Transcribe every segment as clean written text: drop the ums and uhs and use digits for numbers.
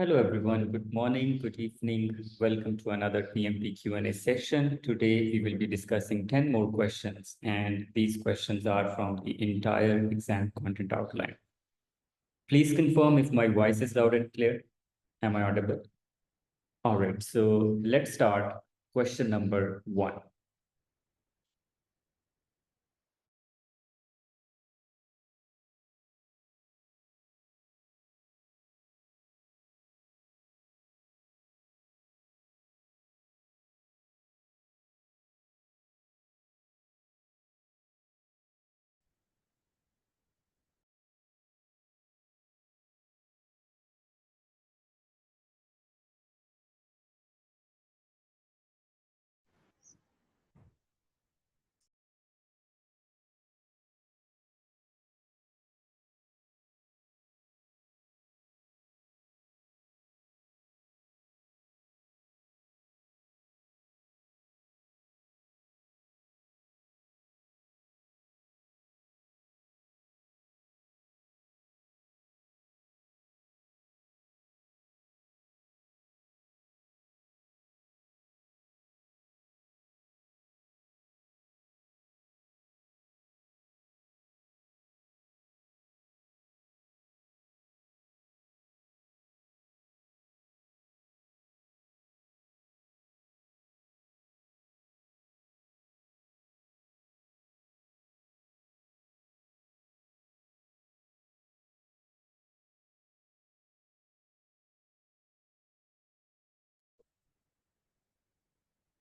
Hello everyone, good morning, good evening. Welcome to another PMP Q&A session. Today we will be discussing 10 more questions, and these questions are from the entire exam content outline. Please confirm if my voice is loud and clear. Am I audible? All right, so let's start question number 1.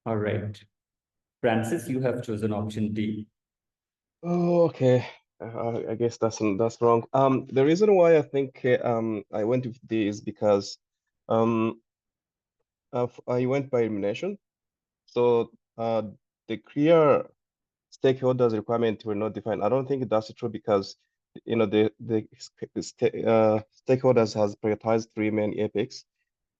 All right. Francis, you have chosen option D. Oh, okay. I guess that's wrong. The reason why I think I went with D is because um I went by elimination. So the clear stakeholders requirement were not defined. I don't think that's true because the stakeholders has prioritized 3 main epics,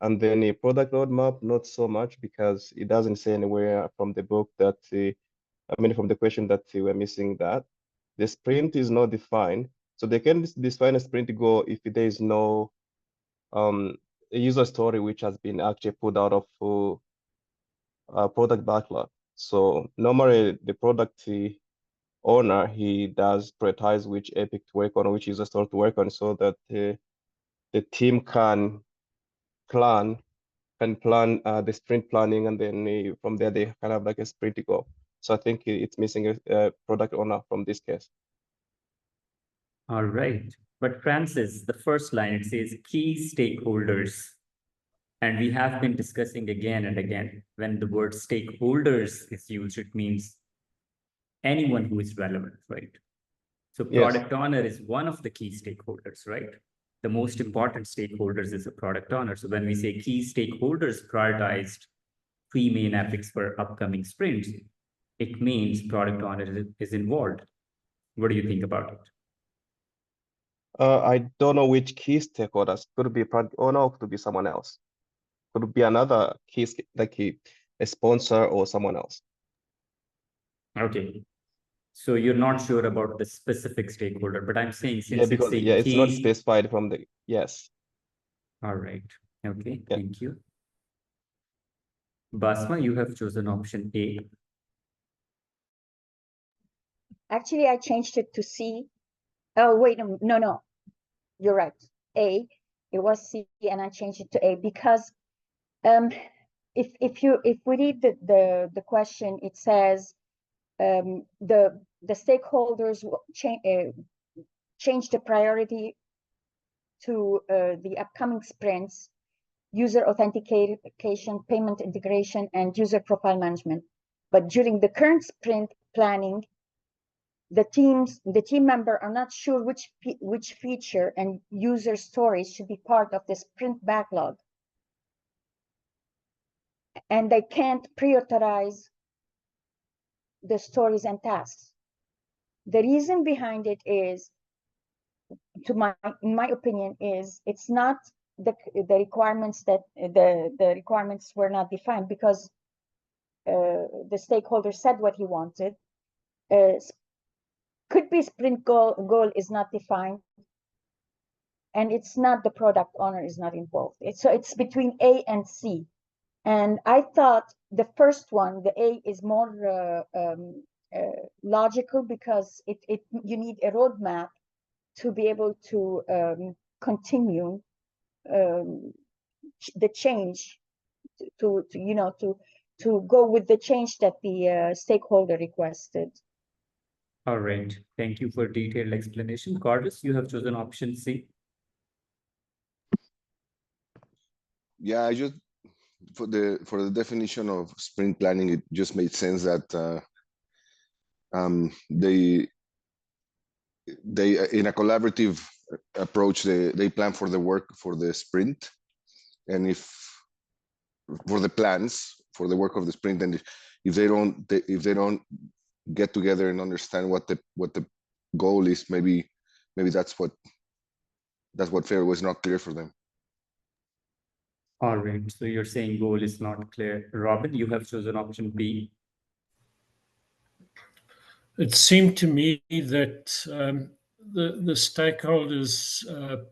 and then a product roadmap not so much because it doesn't say anywhere from the book that from the question that we're missing that. The sprint is not defined. So they can define a sprint goal if there is no a user story which has been actually pulled out of product backlog. So normally the product owner, he does prioritize which epic to work on, which user story to work on, so that the team can plan the sprint planning, and then from there they kind of like a sprint goal. So I think it's missing a product owner from this case. All right. But Francis, the first line, it says key stakeholders. And we have been discussing again and again, when the word stakeholders is used, it means anyone who is relevant, right? So Yes. product owner is one of the key stakeholders, right? The most important stakeholders is a product owner. So when we say key stakeholders prioritized 3 main epics for upcoming sprints, it means product owner is involved. What do you think about it? I don't know which key stakeholders. Could be product owner, or could be someone else. Could be another key, like a sponsor or someone else. Okay. So you're not sure about the specific stakeholder, but I'm saying Yeah, since it's because a it's not key. specified from the, yes. All right. Okay. Yeah. Thank you. Basma, you have chosen option A. Actually, I changed it to C. Oh, wait, no. You're right. A. It was C, and I changed it to A because if we read the question, it says the stakeholders change the priority to the upcoming sprints, user authentication, payment integration, and user profile management. But during the current sprint planning, the team member are not sure which feature and user stories should be part of the sprint backlog, and they can't prioritize the stories and tasks. The reason behind it is, in my opinion, is it's not the requirements that the requirements were not defined because the stakeholder said what he wanted. Could be sprint goal is not defined. and it's not the product owner is not involved. It's between A and C. And I thought the first one, the A, is more logical because you need a roadmap to be able to continue the change to go with the change that the stakeholder requested. All right. Thank you for detailed explanation. Carlos, you have chosen option C. Yeah, I just for the definition of sprint planning, it just made sense that they in a collaborative approach they plan for the work for the sprint, and if for the plans for the work of the sprint, and if they don't get together and understand what the goal is, maybe that's what was not clear for them. All right. So you're saying goal is not clear. Robin, you have chosen option B. It seemed to me that the stakeholders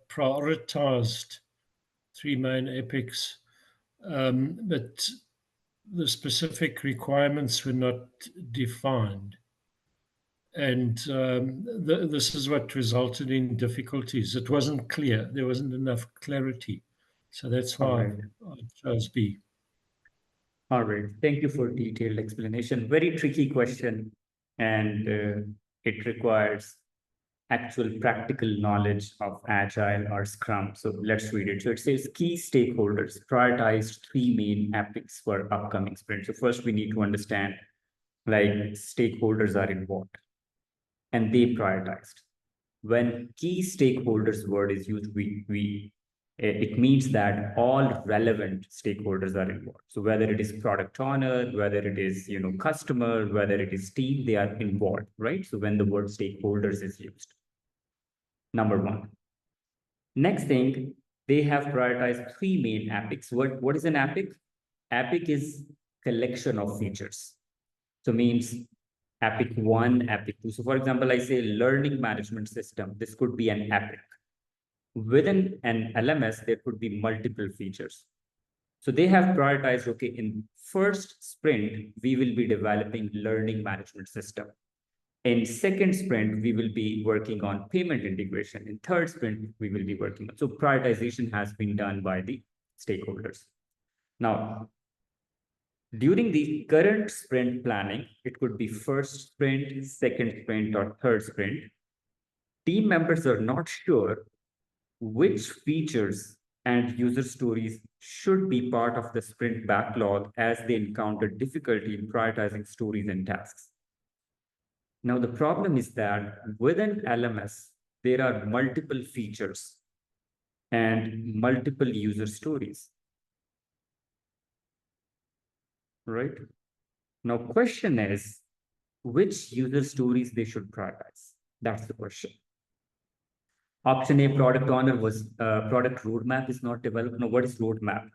prioritized 3 main epics, but the specific requirements were not defined. And this is what resulted in difficulties. It wasn't clear. There wasn't enough clarity. So that's why I chose B. All right. Thank you for detailed explanation. Very tricky question, and it requires actual practical knowledge of Agile or Scrum. So let's read it. So it says key stakeholders prioritized 3 main epics for upcoming sprint. So first we need to understand like stakeholders are involved and they prioritized. When key stakeholders word is used, it means that all relevant stakeholders are involved. So whether it is product owner, whether it is customer, whether it is team, they are involved, right? So when the word stakeholders is used, number 1. Next thing, they have prioritized 3 main epics. What is an epic? Epic is collection of features. So means epic 1, epic 2. So for example, I say learning management system. This could be an epic. Within an LMS, there could be multiple features. So they have prioritized, okay, in first sprint, we will be developing learning management system. In second sprint, we will be working on payment integration. In third sprint, we will be working on. So prioritization has been done by the stakeholders. Now, during the current sprint planning, it could be first sprint, second sprint, or third sprint. Team members are not sure which features and user stories should be part of the sprint backlog as they encounter difficulty in prioritizing stories and tasks. Now, the problem is that within LMS, there are multiple features and multiple user stories, right? Now, question is, which user stories they should prioritize? That's the question. Option A, product owner was product roadmap is not developed. Now, what is roadmap?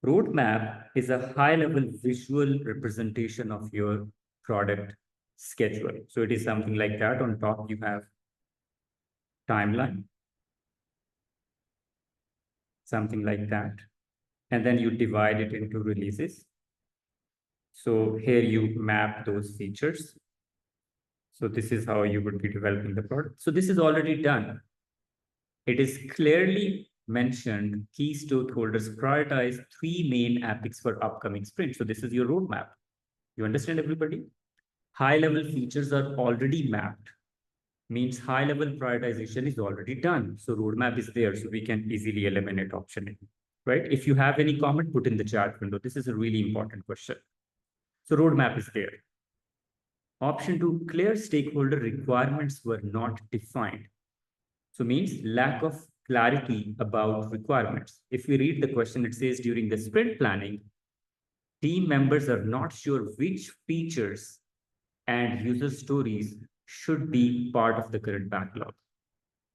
Roadmap is a high-level visual representation of your product schedule. So it is something like that. On top, you have timeline, something like that. And then you divide it into releases. So here you map those features. So this is how you would be developing the product. So this is already done. It is clearly mentioned key stakeholders prioritize 3 main epics for upcoming sprint. So this is your roadmap. You understand, everybody? High-level features are already mapped. Means high-level prioritization is already done. So roadmap is there. So we can easily eliminate option A, right? If you have any comment, put in the chat window. This is a really important question. So roadmap is there. Option 2, clear stakeholder requirements were not defined. So means lack of clarity about requirements. If we read the question, it says during the sprint planning, team members are not sure which features and user stories should be part of the current backlog.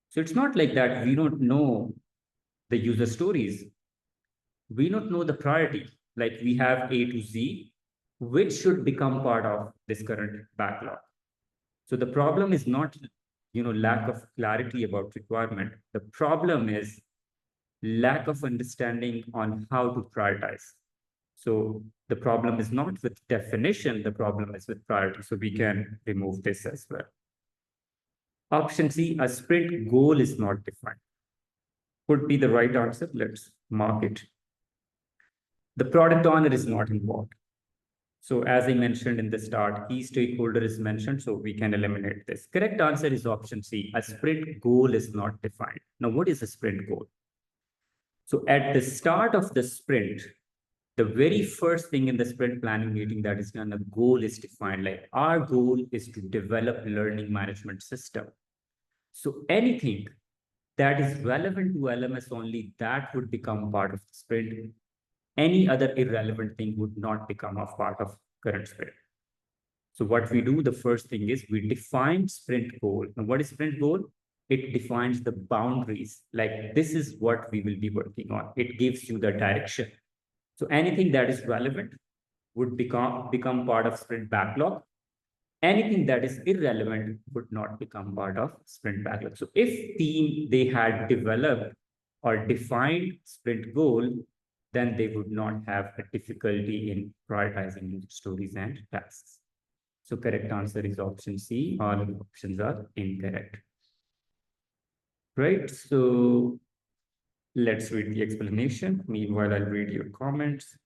So it's not like that we don't know the user stories. We don't know the priority. Like we have A to Z, which should become part of this current backlog. So the problem is not lack of clarity about requirement. The problem is lack of understanding on how to prioritize. So the problem is not with definition, the problem is with priority. So we can remove this as well. Option C, a sprint goal is not defined. Could be the right answer. Let's mark it. The product owner is not involved. So as I mentioned in the start, key stakeholder is mentioned, so we can eliminate this. Correct answer is option C. A sprint goal is not defined. Now, what is a sprint goal? So at the start of the sprint, the very first thing in the sprint planning meeting that is done, a goal is defined. Like our goal is to develop learning management system. So anything that is relevant to LMS only, that would become part of the sprint. Any other irrelevant thing would not become a part of current sprint. So what we do, the first thing is we define sprint goal. Now, what is sprint goal? It defines the boundaries. Like this is what we will be working on. It gives you the direction. So anything that is relevant would become part of sprint backlog. Anything that is irrelevant would not become part of sprint backlog. So if team, they had developed or defined sprint goal, then they would not have a difficulty in prioritizing user stories and tasks. So correct answer is option C. All of the options are incorrect. Right, so let's read the explanation. Meanwhile, I'll read your comments.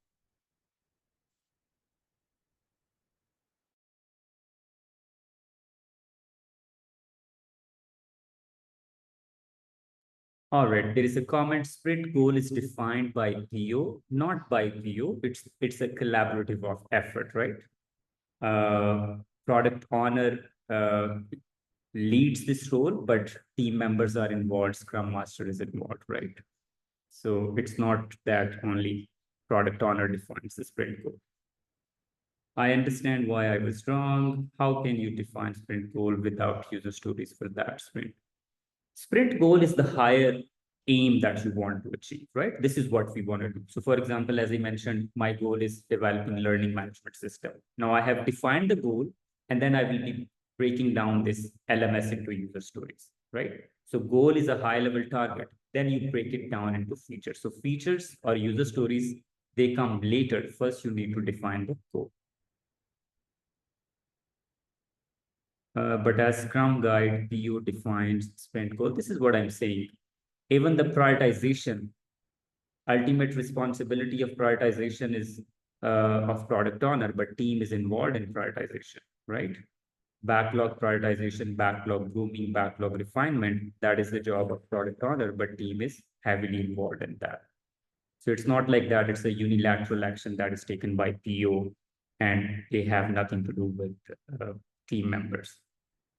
All right, there is a comment. Sprint goal is defined by PO, not by PO. It's a collaborative of effort, right? Product owner leads this role, but team members are involved. Scrum Master is involved, right? So it's not that only product owner defines the sprint goal. I understand why I was wrong. How can you define sprint goal without user stories for that sprint? Sprint goal is the higher aim that you want to achieve, right? This is what we want to do. So for example, as I mentioned, my goal is developing learning management system. Now I have defined the goal, and then I will be breaking down this LMS into user stories, right? So goal is a high level target. Then you break it down into features. So features or user stories, they come later. First, you need to define the goal. But as Scrum Guide, PO defines sprint goal. This is what I'm saying. Even the prioritization, ultimate responsibility of prioritization is of product owner, but team is involved in prioritization, right? Backlog prioritization, backlog grooming, backlog refinement, that is the job of product owner, but team is heavily involved in that. So it's not like that, it's a unilateral action that is taken by PO and they have nothing to do with team members,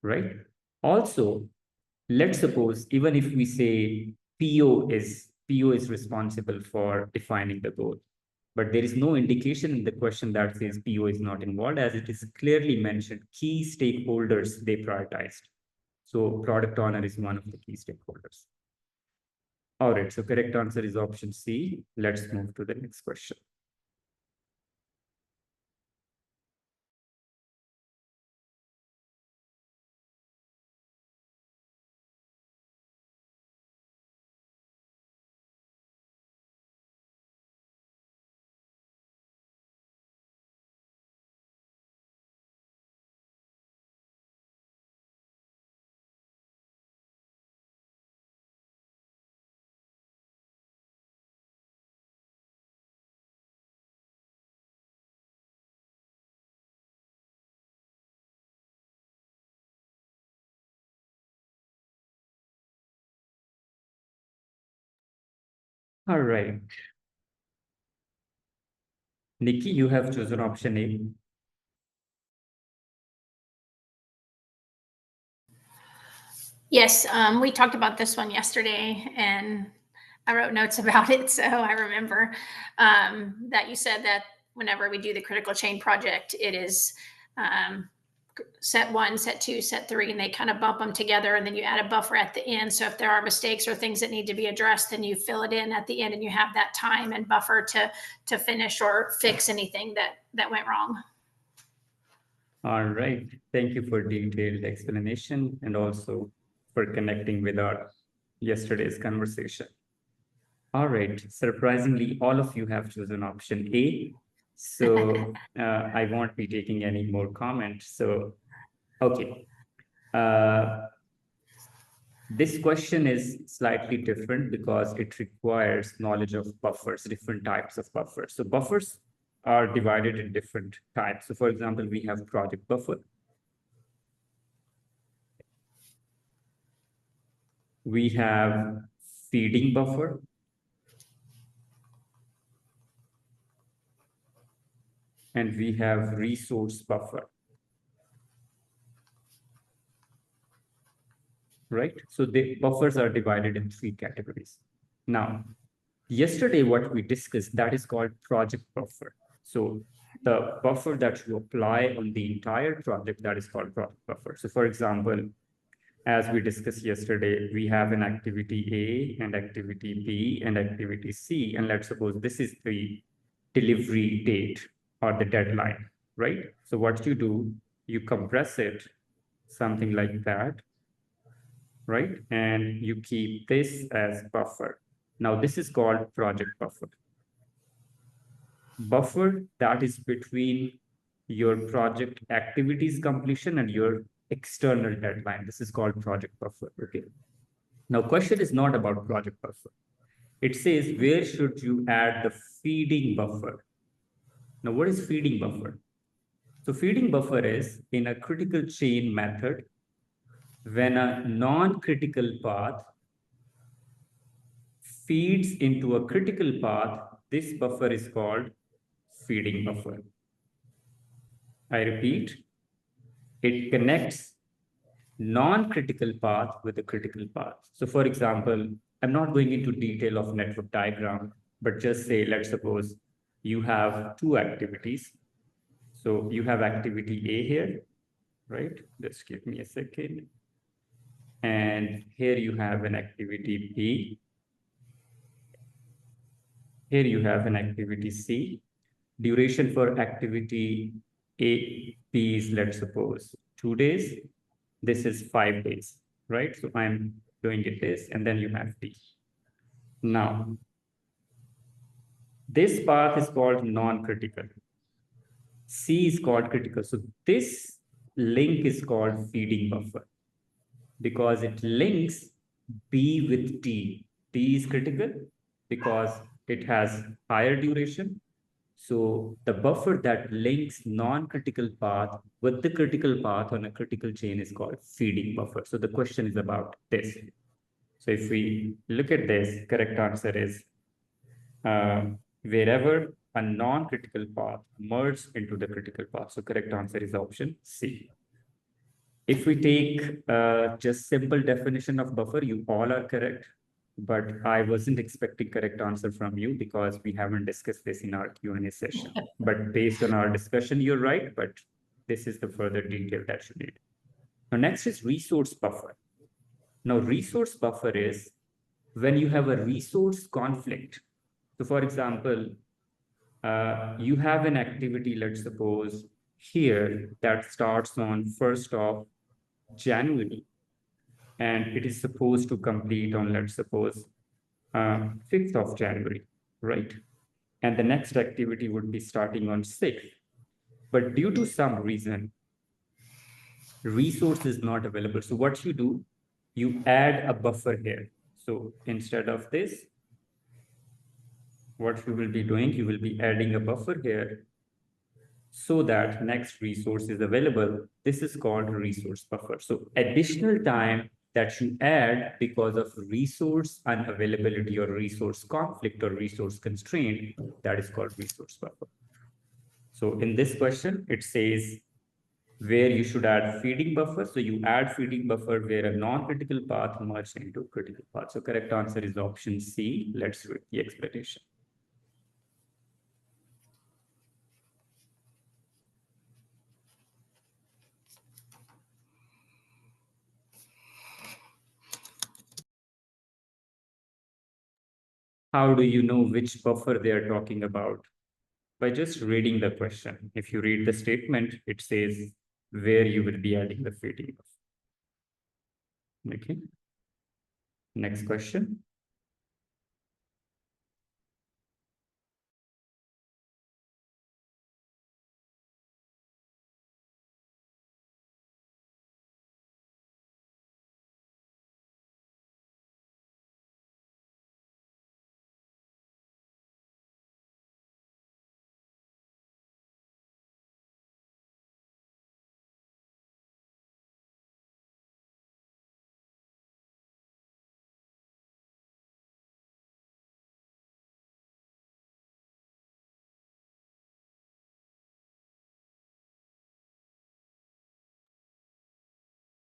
right? Also, let's suppose even if we say PO is responsible for defining the goal, but there is no indication in the question that says PO is not involved, as it is clearly mentioned, key stakeholders they prioritized. So product owner is one of the key stakeholders. All right, so correct answer is option C. Let's move to the next question. All right. Nikki, you have chosen option A. Yes, we talked about this one yesterday and I wrote notes about it. So I remember that you said that whenever we do the critical chain project, it is set 1, set 2, set 3, and they kind of bump them together. And then you add a buffer at the end. So if there are mistakes or things that need to be addressed, then you fill it in at the end and you have that time and buffer to finish or fix anything that went wrong. All right. Thank you for detailed explanation and also for connecting with our yesterday's conversation. All right, surprisingly, all of you have chosen option A. So I won't be taking any more comments. So, okay. This question is slightly different because it requires knowledge of buffers, different types of buffers. So buffers are divided in different types. So for example, we have project buffer. We have feeding buffer. And we have resource buffer. Right? So the buffers are divided in 3 categories. Now, yesterday, what we discussed, that is called project buffer. So the buffer that you apply on the entire project, that is called project buffer. So for example, as we discussed yesterday, we have an activity A and activity B and activity C. And let's suppose this is the delivery date or the deadline, right? So what you do, you compress it, something like that, right? And you keep this as buffer. Now this is called project buffer. Buffer that is between your project activities completion and your external deadline. This is called project buffer, okay? Now question is not about project buffer. It says, where should you add the feeding buffer? Now what is feeding buffer? So feeding buffer is in a critical chain method, when a non-critical path feeds into a critical path, this buffer is called feeding buffer. I repeat, it connects non-critical path with a critical path. So for example, I'm not going into detail of network diagram, but just say, let's suppose you have 2 activities. So you have activity A here, right? Just give me a second. And here you have an activity B. Here you have an activity C. Duration for activity A, B is, let's suppose, 2 days. This is 5 days, right? So I'm doing it this, and then you have D. Now, this path is called non-critical. C is called critical. So this link is called feeding buffer because it links B with D. D is critical because it has higher duration. So the buffer that links non-critical path with the critical path on a critical chain is called feeding buffer. So the question is about this. So if we look at this, correct answer is wherever a non-critical path merges into the critical path. So correct answer is option C. If we take just simple definition of buffer, you all are correct, but I wasn't expecting correct answer from you because we haven't discussed this in our Q&A session. But based on our discussion, you're right, but this is the further detail that you need. Now next is resource buffer. Now resource buffer is when you have a resource conflict. So for example, you have an activity, let's suppose here, that starts on 1st of January, and it is supposed to complete on, let's suppose, 5th of January, right? And the next activity would be starting on 6th. But due to some reason, resource is not available. So what you do, you add a buffer here. So instead of this, what you will be doing, you will be adding a buffer here so that next resource is available. This is called resource buffer. So additional time that you add because of resource unavailability or resource conflict or resource constraint, that is called resource buffer. So in this question, it says where you should add feeding buffer. So you add feeding buffer where a non-critical path merges into critical path. So correct answer is option C. Let's read the explanation. How do you know which buffer they are talking about? By just reading the question. If you read the statement, it says where you will be adding the feeding buffer. Okay. Next question.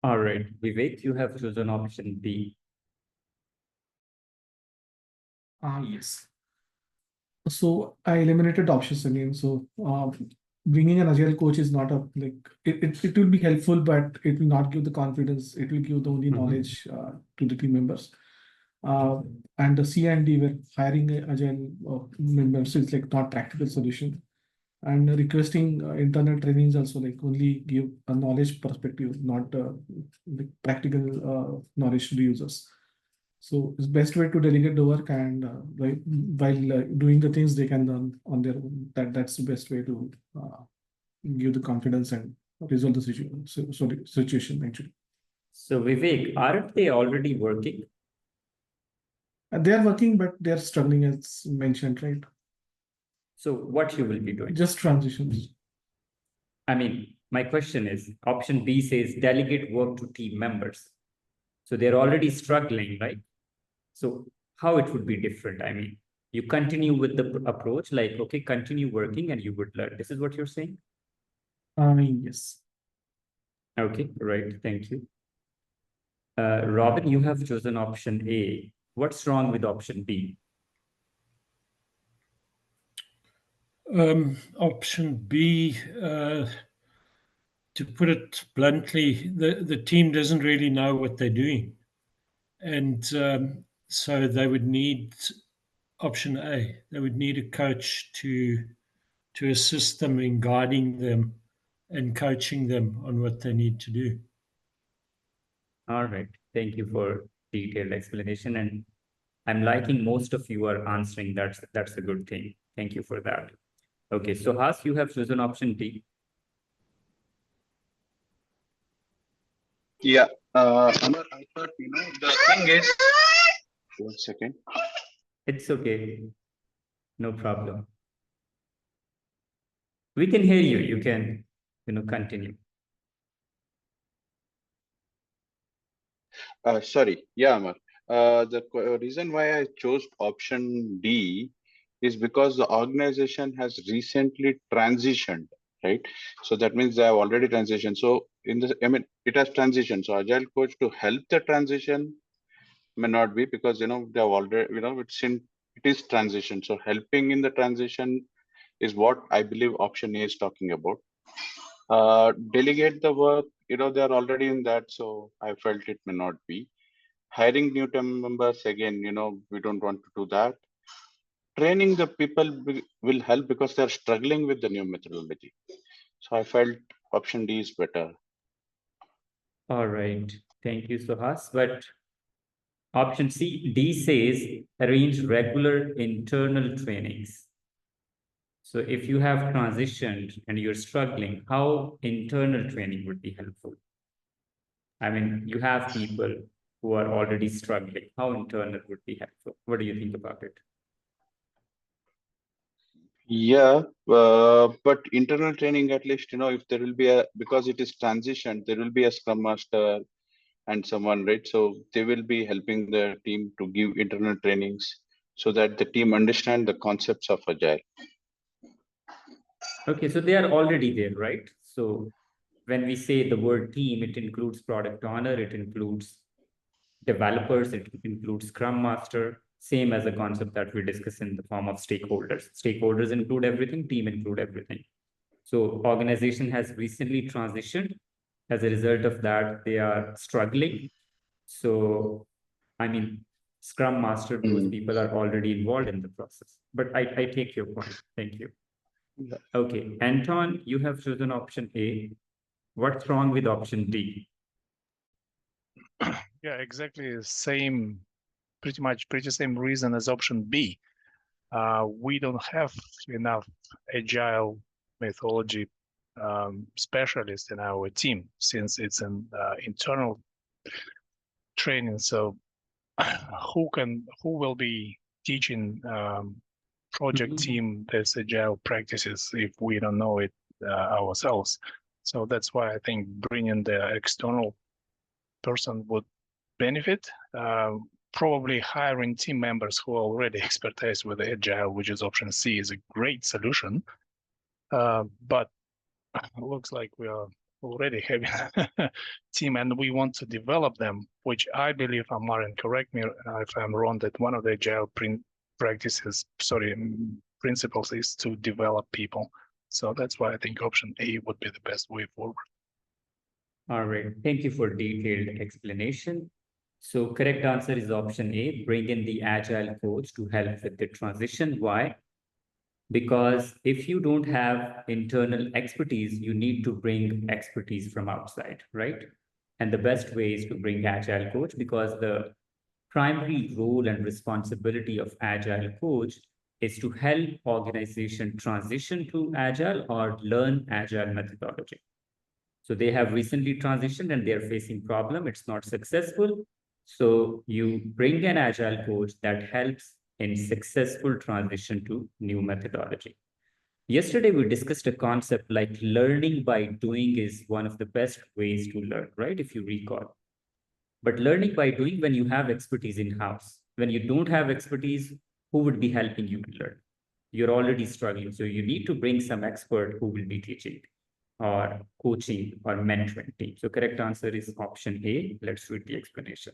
All right, Vivek, you have chosen option B. Yes. So I eliminated options again. So bringing an agile coach is not a it will be helpful, but it will not give the confidence. It will give the only knowledge to the team members. And the C and D were hiring agile members is like not practical solution. And requesting internal trainings also like only give a knowledge perspective, not like practical knowledge to the users. So it's best way to delegate the work and while doing the things they can learn on their own. That's the best way to give the confidence and resolve the situation actually. So Vivek, aren't they already working? And they are working, but they are struggling as mentioned, right? So what you will be doing? Just transitions. I mean, my question is, option B says delegate work to team members. So they're already struggling, right? So how it would be different? I mean, you continue with the approach like, okay, continue working and you would learn. This is what you're saying? Yes. Okay, right. Thank you. Robin, you have chosen option A. What's wrong with option B? Option B, to put it bluntly, the team doesn't really know what they're doing. And so they would need option A. They would need a coach to assist them in guiding them and coaching them on what they need to do. All right. Thank you for detailed explanation. And I'm liking most of you are answering. That's a good thing. Thank you for that. Okay, so Has, you have chosen option D. Yeah, Amar, I thought, the thing is, 1 second. It's okay. No problem. We can hear you. You can, continue. Sorry, yeah, Amar. The reason why I chose option D is because the organization has recently transitioned, right? So that means they have already transitioned. So it has transitioned. So agile coach to help the transition may not be, because they have already, it is transition. So helping in the transition is what I believe option A is talking about. Delegate the work, they're already in that, so I felt it may not be. Hiring new team members, again, we don't want to do that. Training the people will help because they're struggling with the new methodology. So I felt option D is better. All right. Thank you, Suhas. But option C, D says arrange regular internal trainings. So if you have transitioned and you're struggling, how internal training would be helpful? I mean, you have people who are already struggling. How internal would be helpful? What do you think about it? Yeah, but internal training, at least, if there will be because it is transition, there will be a scrum master and someone, right? So they will be helping the team to give internal trainings so that the team understand the concepts of agile. Okay, so they are already there, right? So when we say the word team, it includes product owner, it includes developers, it includes Scrum Master, same as a concept that we discuss in the form of stakeholders. Stakeholders include everything, team include everything. So organization has recently transitioned. As a result of that, they are struggling. So, I mean, Scrum Master, those people are already involved in the process. But I take your point. Thank you. Yeah. Okay, Anton, you have chosen option A. What's wrong with option D? Yeah, exactly the same, pretty same reason as option B. We don't have enough agile methodology specialists in our team since it's an internal training. So who will be teaching project team this agile practices if we don't know it ourselves? So that's why I think bringing the external person would benefit. Probably hiring team members who are already expertise with agile, which is option C, is a great solution. But it looks like we are already having a team and we want to develop them, which I believe, Marin, correct me if I'm wrong, that one of the agile principles is to develop people. So that's why I think option A would be the best way forward. All right, thank you for detailed explanation. So correct answer is option A, bring in the agile coach to help with the transition. Why? Because if you don't have internal expertise, you need to bring expertise from outside, right? And the best way is to bring agile coach, because the primary role and responsibility of agile coach is to help organization transition to agile or learn agile methodology. So they have recently transitioned and they're facing problem. It's not successful. So you bring an agile coach that helps in successful transition to new methodology. Yesterday, we discussed a concept like learning by doing is one of the best ways to learn, right? If you recall. But learning by doing when you have expertise in-house. When you don't have expertise, who would be helping you to learn? You're already struggling. So you need to bring some expert who will be teaching or coaching or mentoring team. So correct answer is option A. Let's read the explanation.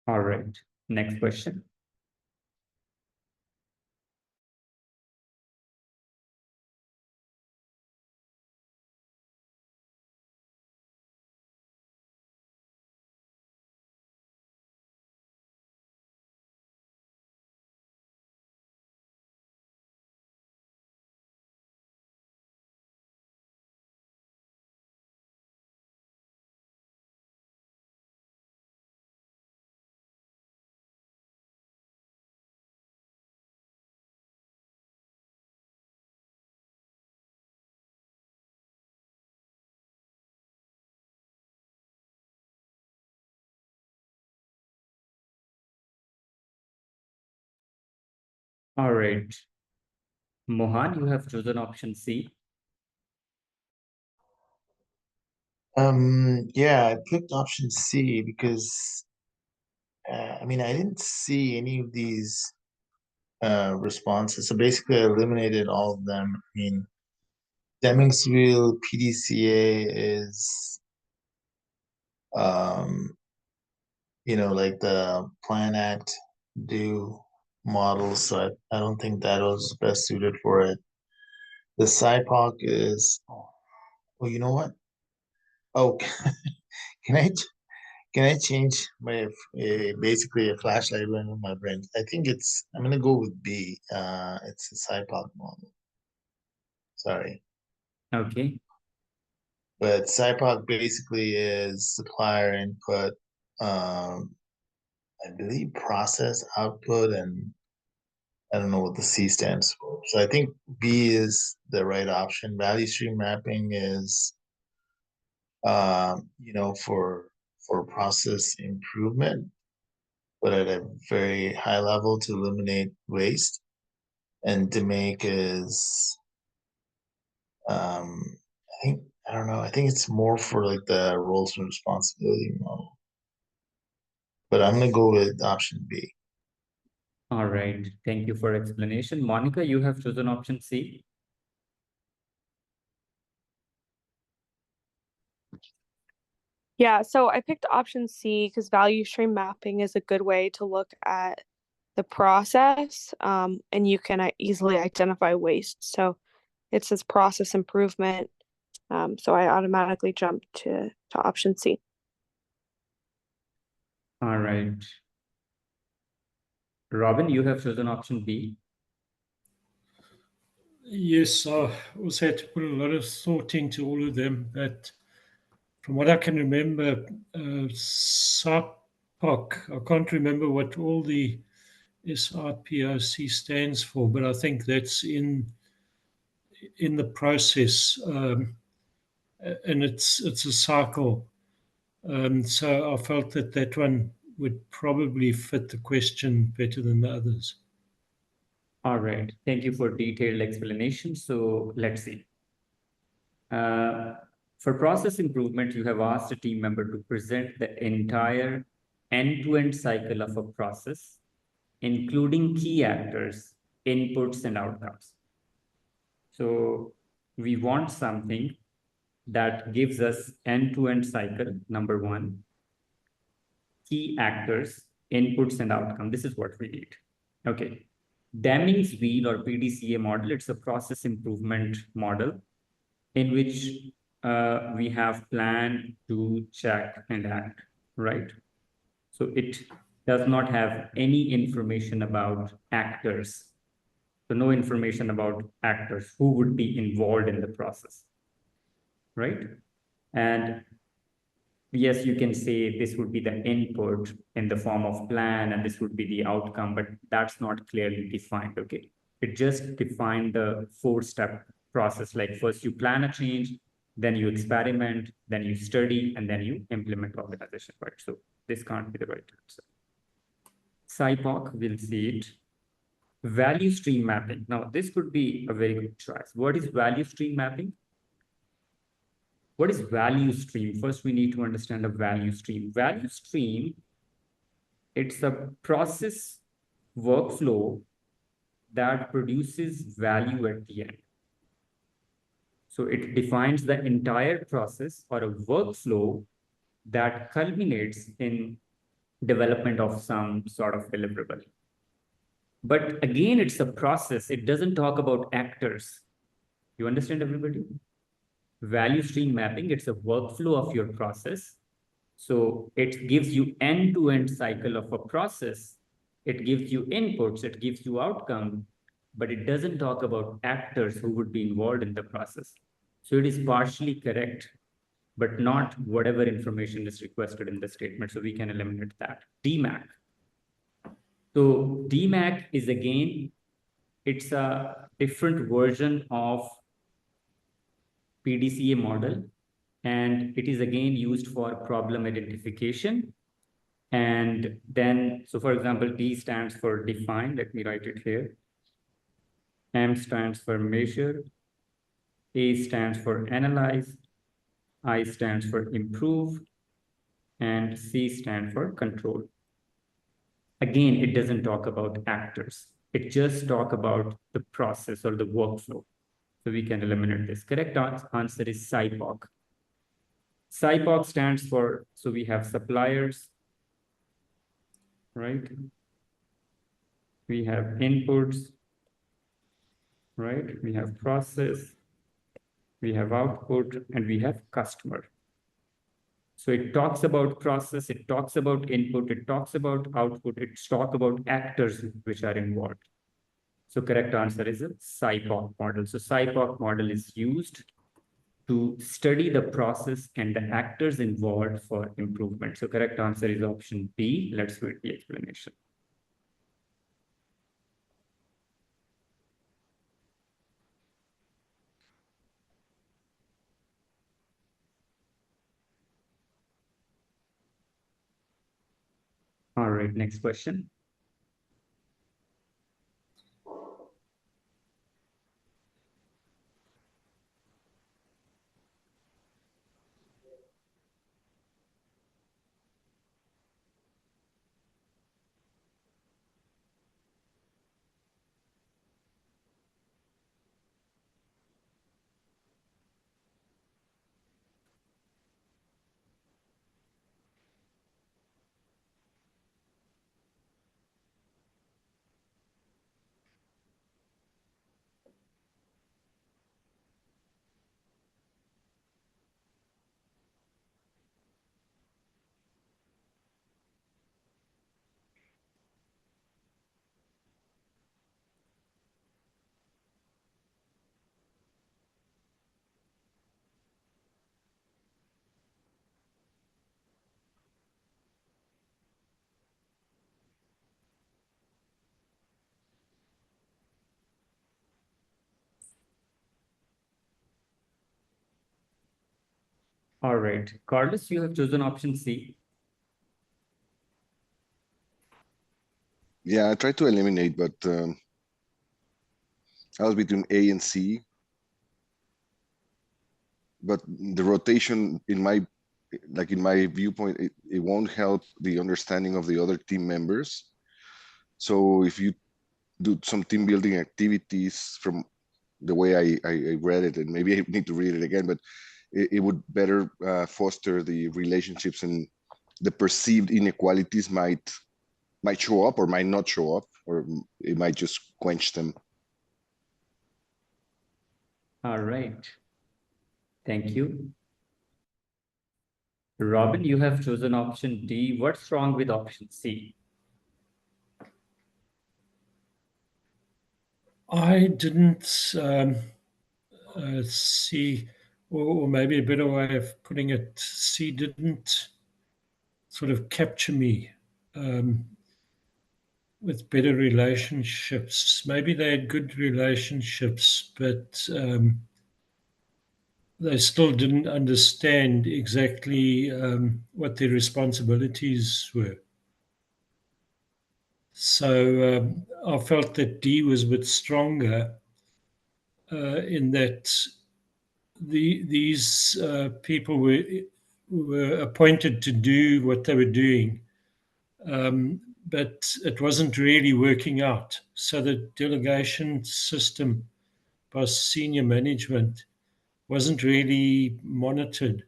All right, next question. All right. Mohan, you have chosen option C. Yeah, I picked option C because I mean I didn't see any of these responses. So basically I eliminated all of them. I mean Deming's wheel PDCA is like the plan act do model, so I don't think that was best suited for it. The SciPoc is you know what? Oh, can I change my basically a flashlight went on my brain? I think I'm gonna go with B. It's a SciPoc model. Sorry. Okay. But SciPoc basically is supplier input, I believe process output, and I don't know what the C stands for. So I think B is the right option. Value stream mapping is for process improvement, but at a very high level to eliminate waste. And DMAIC is, I don't know. I think it's more for like the roles and responsibility model. But I'm gonna go with option B. All right. Thank you for explanation. Monica, you have chosen option C. Yeah, so I picked option C because value stream mapping is a good way to look at the process, and you can easily identify waste. So it says process improvement. So I automatically jumped to option C. All right. Robin, you have chosen option B. Yes, I also had to put a lot of thought into all of them, but from what I can remember, SAPOC, I can't remember what all the SIPOC stands for, but I think that's in the process, and it's a cycle. So I felt that that one would probably fit the question better than the others. All right. Thank you for detailed explanation. So let's see. For process improvement, you have asked a team member to present the entire end-to-end cycle of a process, including key actors, inputs, and outcomes. So we want something that gives us end-to-end cycle, number one, key actors, inputs, and outcome. This is what we need. Okay. Deming's wheel or PDCA model, it's a process improvement model in which we have plan, do, check, and act, right? So it does not have any information about actors. So no information about actors who would be involved in the process, right? And yes, you can say this would be the input in the form of plan and this would be the outcome, but that's not clearly defined, okay? It just defined the 4-step process. Like first you plan a change, then you experiment, then you study, and then you implement organization, right? So this can't be the right answer. SIPOC, we'll see it. Value stream mapping. Now, this could be a very good choice. What is value stream mapping? What is value stream? First, we need to understand a value stream. Value stream, it's a process workflow that produces value at the end. So it defines the entire process or a workflow that culminates in development of some sort of deliverable. But again, it's a process. It doesn't talk about actors. You understand, everybody? Value stream mapping, it's a workflow of your process. So it gives you end-to-end cycle of a process. It gives you inputs, it gives you outcome, but it doesn't talk about actors who would be involved in the process. So it is partially correct, but not whatever information is requested in the statement. So we can eliminate that. DMAC. So DMAC is again, it's a different version of PDCA model, and it is again used for problem identification. And then, so for example, D stands for define. Let me write it here. M stands for measure. A stands for analyze. I stands for improve. And C stands for control. Again, it doesn't talk about actors. It just talks about the process or the workflow. So we can eliminate this. Correct answer is SIPOC. SIPOC stands for, so we have suppliers, right? We have inputs, right? We have process, we have output, and we have customer. So it talks about process, it talks about input, it talks about output, it talks about actors which are involved. So correct answer is a SIPOC model. So SIPOC model is used to study the process and the actors involved for improvement. So correct answer is option B. Let's read the explanation. All right, next question. All right. Carlos, you have chosen option C. Yeah, I tried to eliminate, but I was between A and C. But the rotation, in my viewpoint, it won't help the understanding of the other team members. So if you do some team building activities from the way I read it, and maybe I need to read it again, but it would better foster the relationships, and the perceived inequalities might show up or might not show up, or it might just quench them. All right. Thank you. Robin, you have chosen option D. What's wrong with option C? I didn't see, or maybe a better way of putting it, C didn't sort of capture me with better relationships. Maybe they had good relationships, but they still didn't understand exactly what their responsibilities were. So I felt that D was a bit stronger in that these people were appointed to do what they were doing, but it wasn't really working out. So the delegation system by senior management wasn't really monitored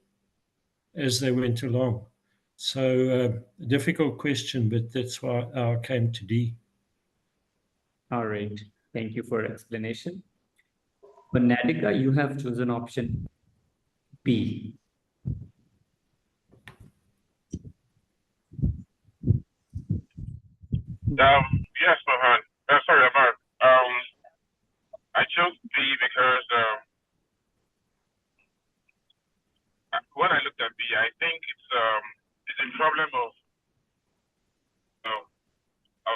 as they went along. So a difficult question, but that's why I came to D. All right. Thank you for explanation. But Nadika, you have chosen option B. Yes, Mohan. Sorry, Amar. I chose B because when I looked at B, I think it's a problem of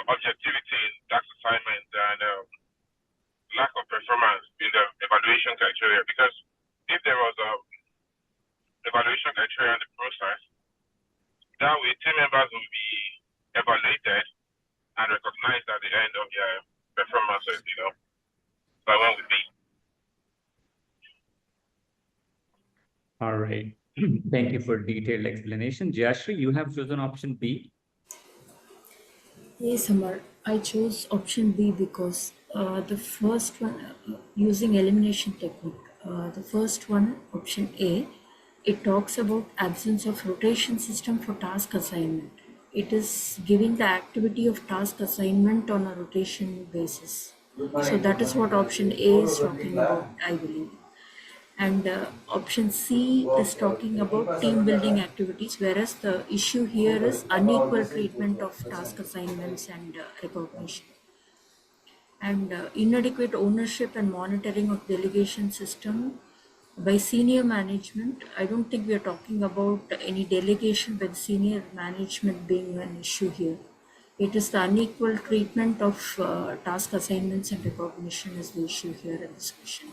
objectivity in tax assignment and lack of performance in the evaluation criteria. Because if there was a evaluation criteria in the process, that way team members will be evaluated and recognized at the end of their performances, So I went with B. All right. Thank you for detailed explanation. Jayashri, you have chosen option B. Yes, Amar. I chose option B because the first one, using elimination technique, the first one, option A, it talks about absence of rotation system for task assignment. It is giving the activity of task assignment on a rotation basis. So that is what option A is talking about, I believe. And option C is talking about team building activities, whereas the issue here is unequal treatment of task assignments and recognition. And inadequate ownership and monitoring of delegation system by senior management. I don't think we are talking about any delegation by the senior management being an issue here. It is the unequal treatment of task assignments and recognition is the issue here in this question.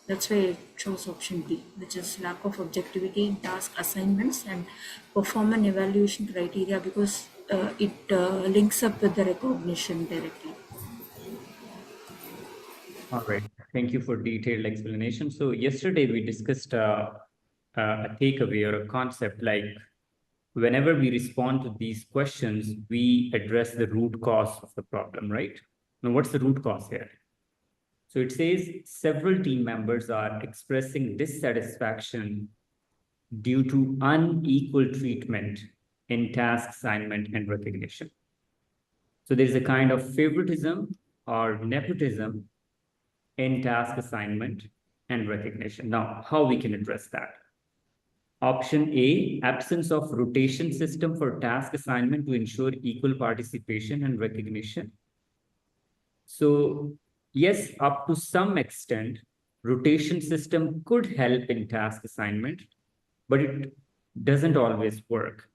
That's why I chose option B, which is lack of objectivity in task assignments and performance evaluation criteria, because it links up with the recognition directly. All right. Thank you for detailed explanation. So yesterday we discussed a takeaway or a concept like whenever we respond to these questions, we address the root cause of the problem, right? Now, what's the root cause here? So it says several team members are expressing dissatisfaction due to unequal treatment in task assignment and recognition. So there's a kind of favoritism or nepotism in task assignment and recognition. Now, how we can address that? Option A, absence of rotation system for task assignment to ensure equal participation and recognition. So yes, up to some extent, rotation system could help in task assignment, but it doesn't always work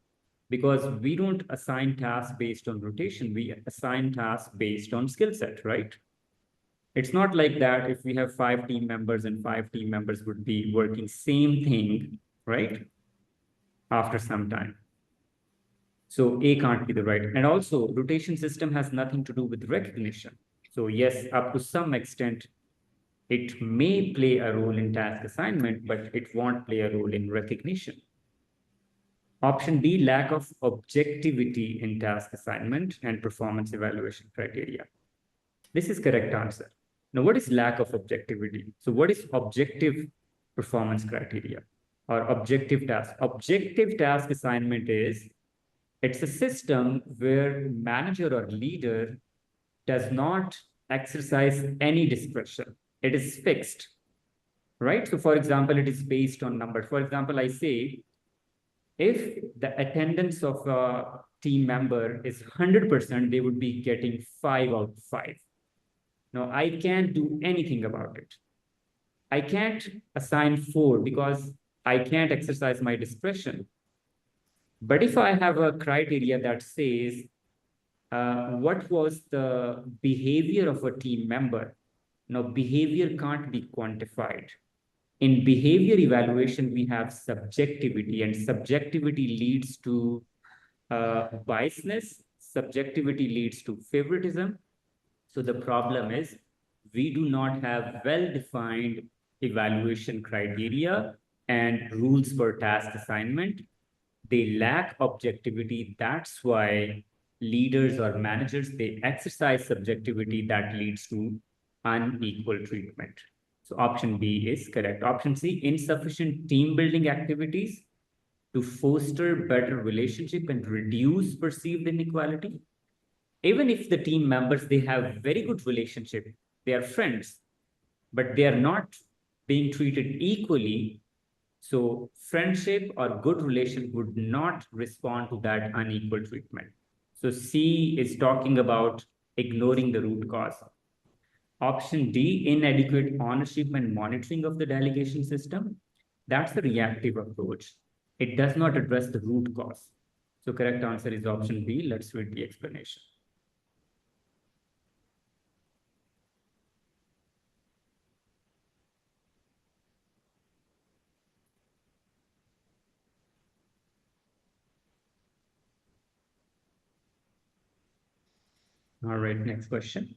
because we don't assign tasks based on rotation. We assign tasks based on skill set, right? It's not like that if we have 5 team members and 5 team members would be working same thing right? After some time. So A can't be the right. And also rotation system has nothing to do with recognition. So yes, up to some extent, it may play a role in task assignment, but it won't play a role in recognition. Option B, lack of objectivity in task assignment and performance evaluation criteria. This is correct answer. Now, what is lack of objectivity? So what is objective performance criteria or objective task? Objective task assignment is, it's a system where manager or leader does not exercise any discretion. It is fixed, right? So for example, it is based on numbers. For example, I say, if the attendance of a team member is 100%, they would be getting 5 out of 5. Now, I can't do anything about it. I can't assign 4 because I can't exercise my discretion. But if I have a criteria that says, what was the behavior of a team member? Now, behavior can't be quantified. In behavior evaluation, we have subjectivity, and subjectivity leads to biasness. Subjectivity leads to favoritism. So the problem is, we do not have well-defined evaluation criteria and rules for task assignment. They lack objectivity. That's why leaders or managers, they exercise subjectivity that leads to unequal treatment. So option B is correct. Option C, insufficient team building activities to foster better relationship and reduce perceived inequality. Even if the team members, they have very good relationship, they are friends, but they are not being treated equally. So friendship or good relation would not respond to that unequal treatment. So C is talking about ignoring the root cause. Option D, inadequate ownership and monitoring of the delegation system. That's a reactive approach. It does not address the root cause. So correct answer is option B. Let's read the explanation. All right, next question.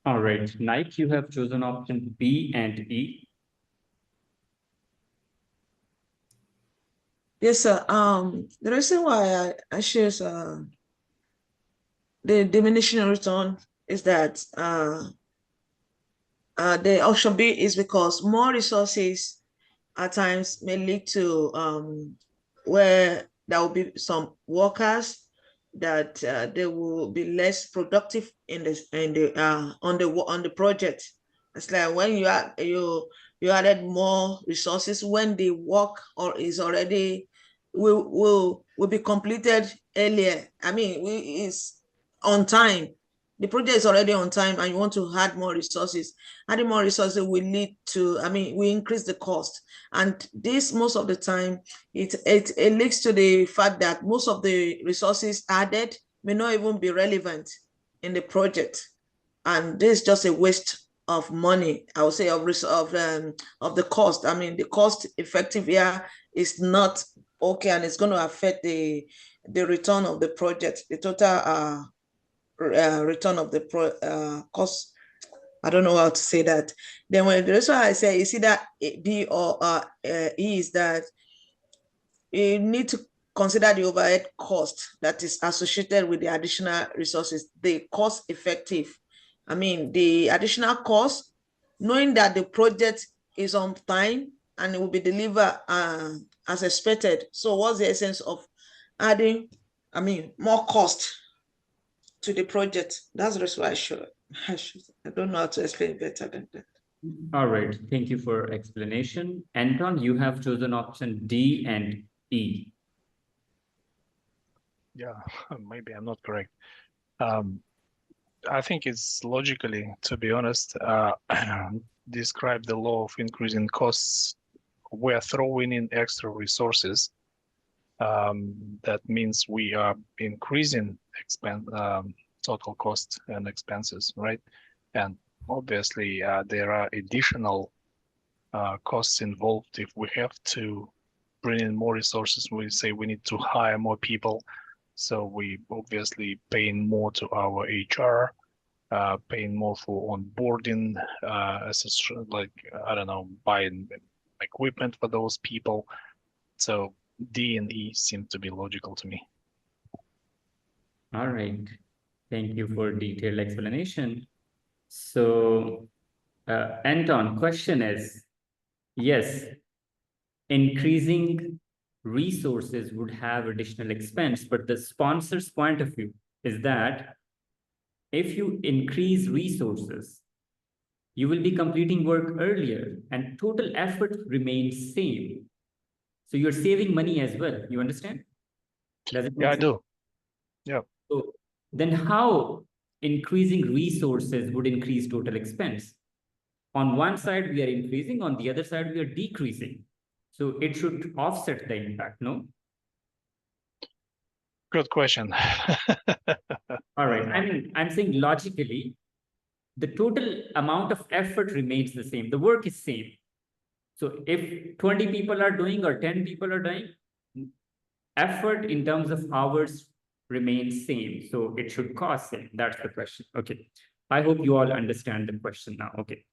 All right, Nike, you have chosen option B and E. Yes, sir. The reason why I choose the diminishing return is that the option B is because more resources at times may lead to where there will be some workers that they will be less productive on the project. It's like when you added more resources, when the work is already will be completed earlier. I mean, is on time. the project is already on time and you want to add more resources. Adding more resources will lead to, we increase the cost. And this, most of the time, it leads to the fact that most of the resources added may not even be relevant in the project. And this is just a waste of money, I would say, of the cost. The cost effective here is not okay, and it's going to affect the return of the project, the total return of the cost. I don't know how to say that. Then when the reason I say, you see that B or E is that you need to consider the overhead cost that is associated with the additional resources, the cost effective. The additional cost, knowing that the project is on time and it will be delivered as expected. So what's the essence of adding, more cost to the project? That's the reason why I don't know how to explain better than that. All right, thank you for explanation. Anton, you have chosen option D and E. Yeah, maybe I'm not correct. I think it's logically, to be honest, describe the law of increasing costs. We're throwing in extra resources. That means we are increasing total cost and expenses, right? And obviously, there are additional costs involved if we have to bring in more resources. We say we need to hire more people. So we obviously paying more to our HR, paying more for onboarding, buying equipment for those people. So D and E seem to be logical to me. All right, thank you for detailed explanation. So, Anton, question is, yes, increasing resources would have additional expense, but the sponsor's point of view is that if you increase resources, you will be completing work earlier and total effort remains same. So you're saving money as well. You understand? Does it make Yeah, sense? I do. Yeah. So then how increasing resources would increase total expense? On one side, we are increasing, on the other side, we are decreasing. So it should offset the impact, no? Good question. All right. I'm saying logically, the total amount of effort remains the same. The work is same. So if 20 people are doing or 10 people are doing, effort in terms of hours remains same. So it should cost same. That's the question. Okay. I hope you all understand the question now. Okay.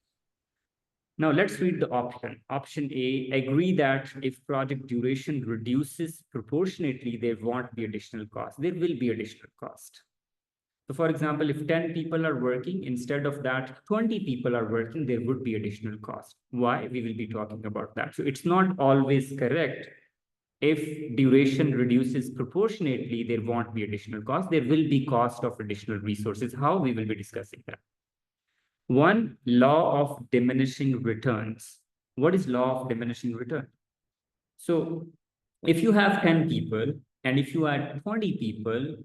Now let's read the option. Option A, agree that if project duration reduces proportionately, there won't be additional cost. There will be additional cost. So for example, if 10 people are working, instead of that, 20 people are working, there would be additional cost. Why? We will be talking about that. So it's not always correct. If duration reduces proportionately, there won't be additional cost. There will be cost of additional resources. How? We will be discussing that. One, law of diminishing returns. What is law of diminishing return? So if you have 10 people and if you add 20 people,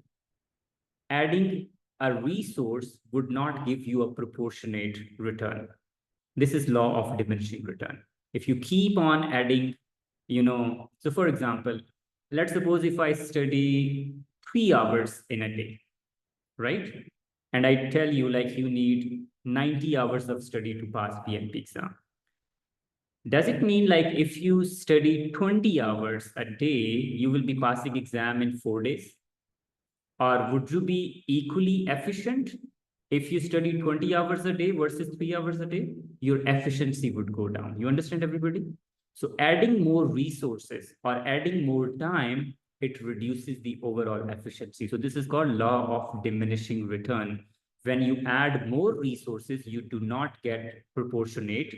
adding a resource would not give you a proportionate return. This is law of diminishing return. If you keep on adding, so for example, let's suppose if I study 3 hours in a day, right? And I tell you like you need 90 hours of study to pass PMP exam. Does it mean like if you study 20 hours a day, you will be passing exam in 4 days? Or would you be equally efficient if you study 20 hours a day versus 3 hours a day? Your efficiency would go down. You understand, everybody? So adding more resources or adding more time, it reduces the overall efficiency. So this is called law of diminishing return. When you add more resources, you do not get proportionate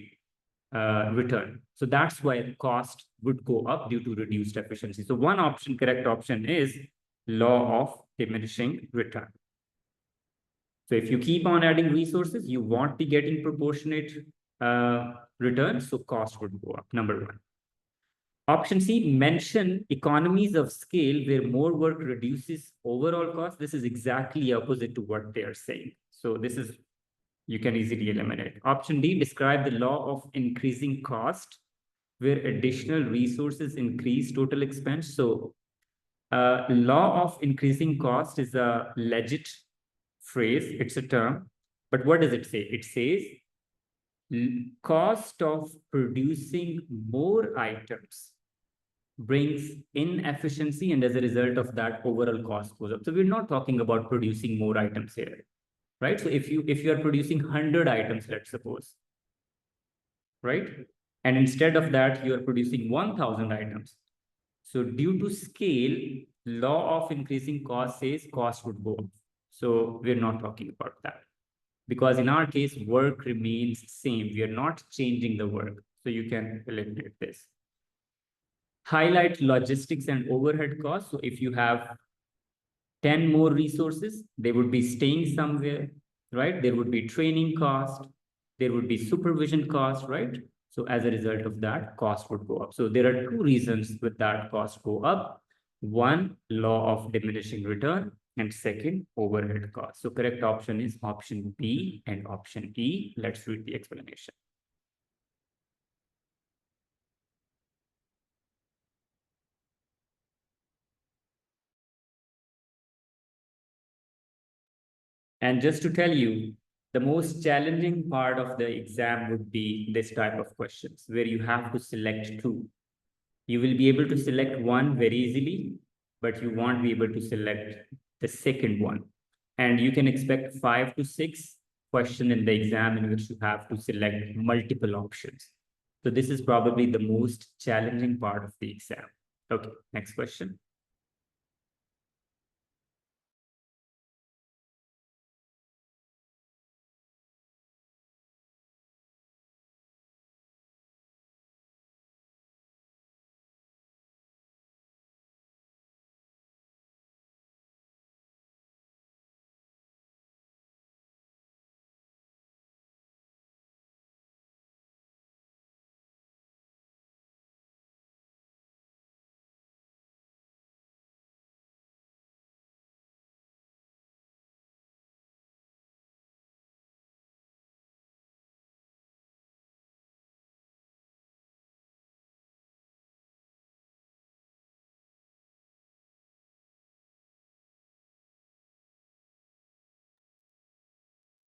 return. So that's why the cost would go up due to reduced efficiency. So one option, correct option is law of diminishing return. So if you keep on adding resources, you won't be getting proportionate return, so cost would go up, number one. Option C, mention economies of scale where more work reduces overall cost. This is exactly opposite to what they are saying. So this is, you can easily eliminate. Option D, describe the law of increasing cost where additional resources increase total expense. So law of increasing cost is a legit phrase, it's a term, but what does it say? It says cost of producing more items brings inefficiency, and as a result of that, overall cost goes up. So we're not talking about producing more items here, right? So if you are producing 100 items, let's suppose, right? And instead of that, you are producing 1,000 items. So due to scale, law of increasing cost says cost would go up. So we're not talking about that. Because in our case, work remains same. We are not changing the work. So you can eliminate this. Highlight logistics and overhead costs. So if you have 10 more resources, they would be staying somewhere, right? There would be training cost, there would be supervision cost, right? So as a result of that, cost would go up. So there are two reasons with that cost go up. One, law of diminishing return, and second, overhead cost. So correct option is option B and option E. Let's read the explanation. And just to tell you, the most challenging part of the exam would be this type of questions where you have to select two. You will be able to select one very easily, but you won't be able to select the second one. And you can expect 5 to 6 questions in the exam in which you have to select multiple options. So this is probably the most challenging part of the exam. Okay, next question.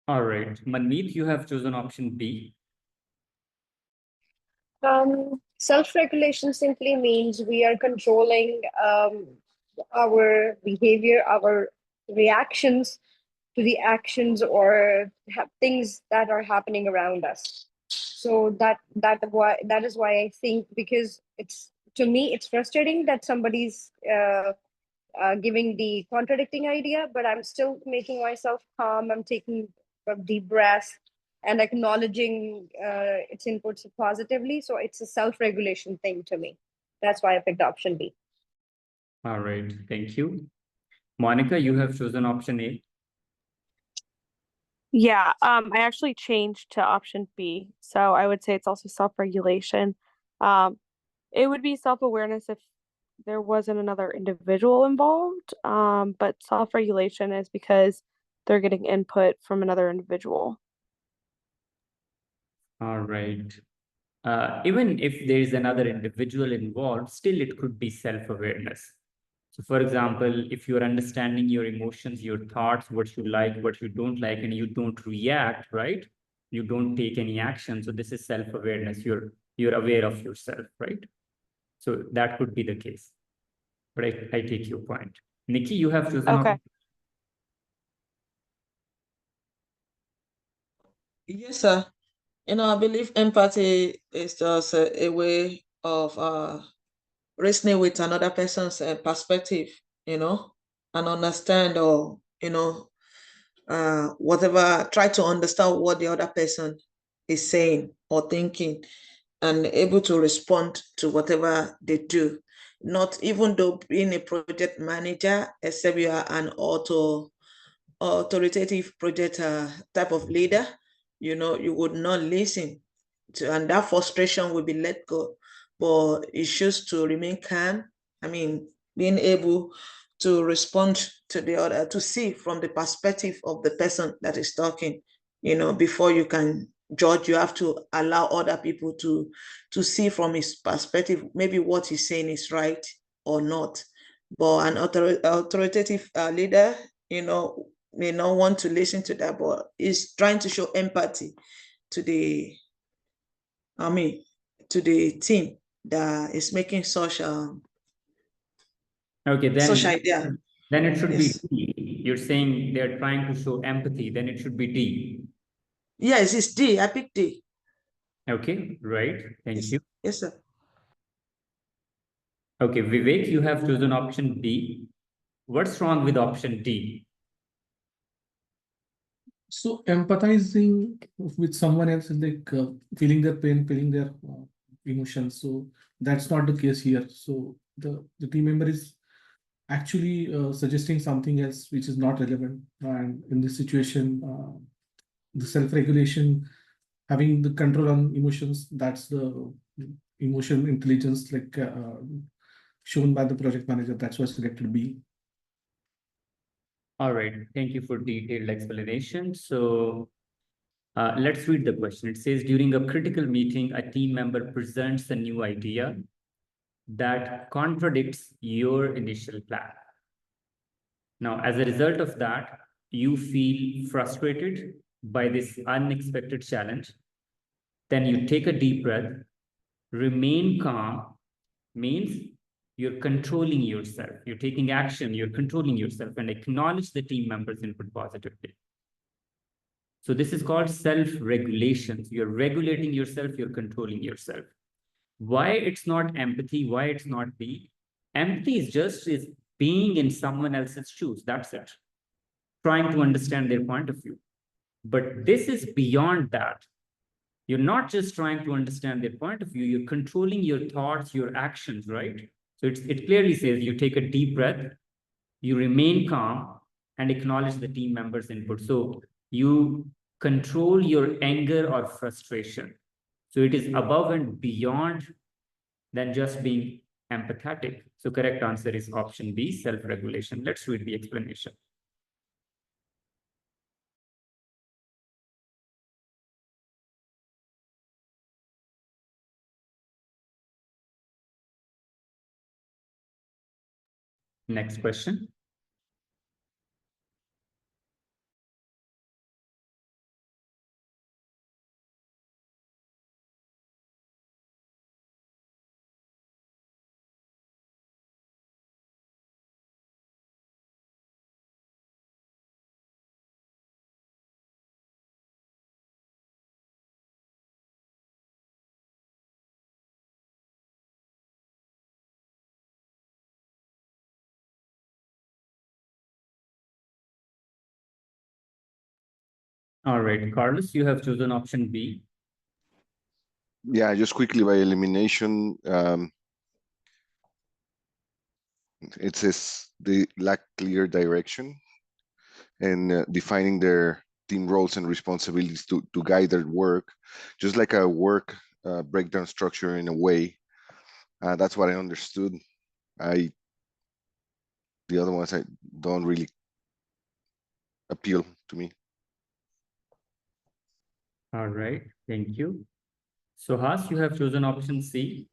All right, Manmeet, you have chosen option B. Self-regulation simply means we are controlling our behavior, our reactions to the actions or things that are happening around us. So that is why I think, because it's, to me, it's frustrating that somebody's giving the contradicting idea, but I'm still making myself calm. I'm taking a deep breath and acknowledging its inputs positively. So it's a self-regulation thing to me. That's why I picked option B. All right, thank you. Monica, you have chosen option A. Yeah, I actually changed to option B. So I would say it's also self-regulation. It would be self-awareness if there wasn't another individual involved, but self-regulation is because they're getting input from another individual. All right. Even if there is another individual involved, still it could be self-awareness. So for example, if you're understanding your emotions, your thoughts, what you like, what you don't like, and you don't react, right? You don't take any action. So this is self-awareness. You're aware of yourself, right? So that could be the case. But I take your point. Nikki, you have chosen Okay. Yes, sir. I believe empathy is just a way of reasoning with another person's perspective, and understand, or, whatever, try to understand what the other person is saying or thinking, and able to respond to whatever they do. Not even though being a project manager, except you are an authoritative project type of leader, you would not listen to, and that frustration will be let go but he chose to remain calm. I mean, being able to respond to the other, to see from the perspective of the person that is talking, before you can judge, you have to allow other people to see from his perspective, maybe what he's saying is right or not. But an authoritative leader, may not want to listen to that, but is trying to show empathy to the team that is making such Okay, such idea. then it should Yes. be D. You're saying they're trying to show empathy, then it should be D. Yes, it's D. I picked D. Okay, right. Thank you. Yes, sir. Okay, Vivek, you have chosen option B. What's wrong with option D? So empathizing with someone else is like feeling their pain, feeling their emotions. So that's not the case here. So the team member is actually suggesting something else which is not relevant. And in this situation, the self-regulation, having the control on emotions, that's the emotion intelligence like shown by the project manager. That's why selected B. All right, thank you for detailed explanation. So let's read the question. It says, during a critical meeting, a team member presents a new idea that contradicts your initial plan. Now, as a result of that, you feel frustrated by this unexpected challenge. Then you take a deep breath, remain calm, means you're controlling yourself, you're taking action, you're controlling yourself, and acknowledge the team members' input positively. So this is called self-regulation. You're regulating yourself, you're controlling yourself. Why it's not empathy, why it's not B? Empathy is being in someone else's shoes, that's it. Trying to understand their point of view. But this is beyond that. You're not just trying to understand their point of view, you're controlling your thoughts, your actions, right? So it clearly says you take a deep breath, you remain calm, and acknowledge the team members' input. So you control your anger or frustration. So it is above and beyond than just being empathetic. So correct answer is option B, self-regulation. Let's read the explanation. Next question. All right, Carlos, you have chosen option B. Yeah, just quickly by elimination, it says they lack clear direction and defining their team roles and responsibilities to guide their work, just like a work breakdown structure in a way. That's what I understood. The other ones I don't really appeal to me. All right, thank you. So Has, you have chosen option C.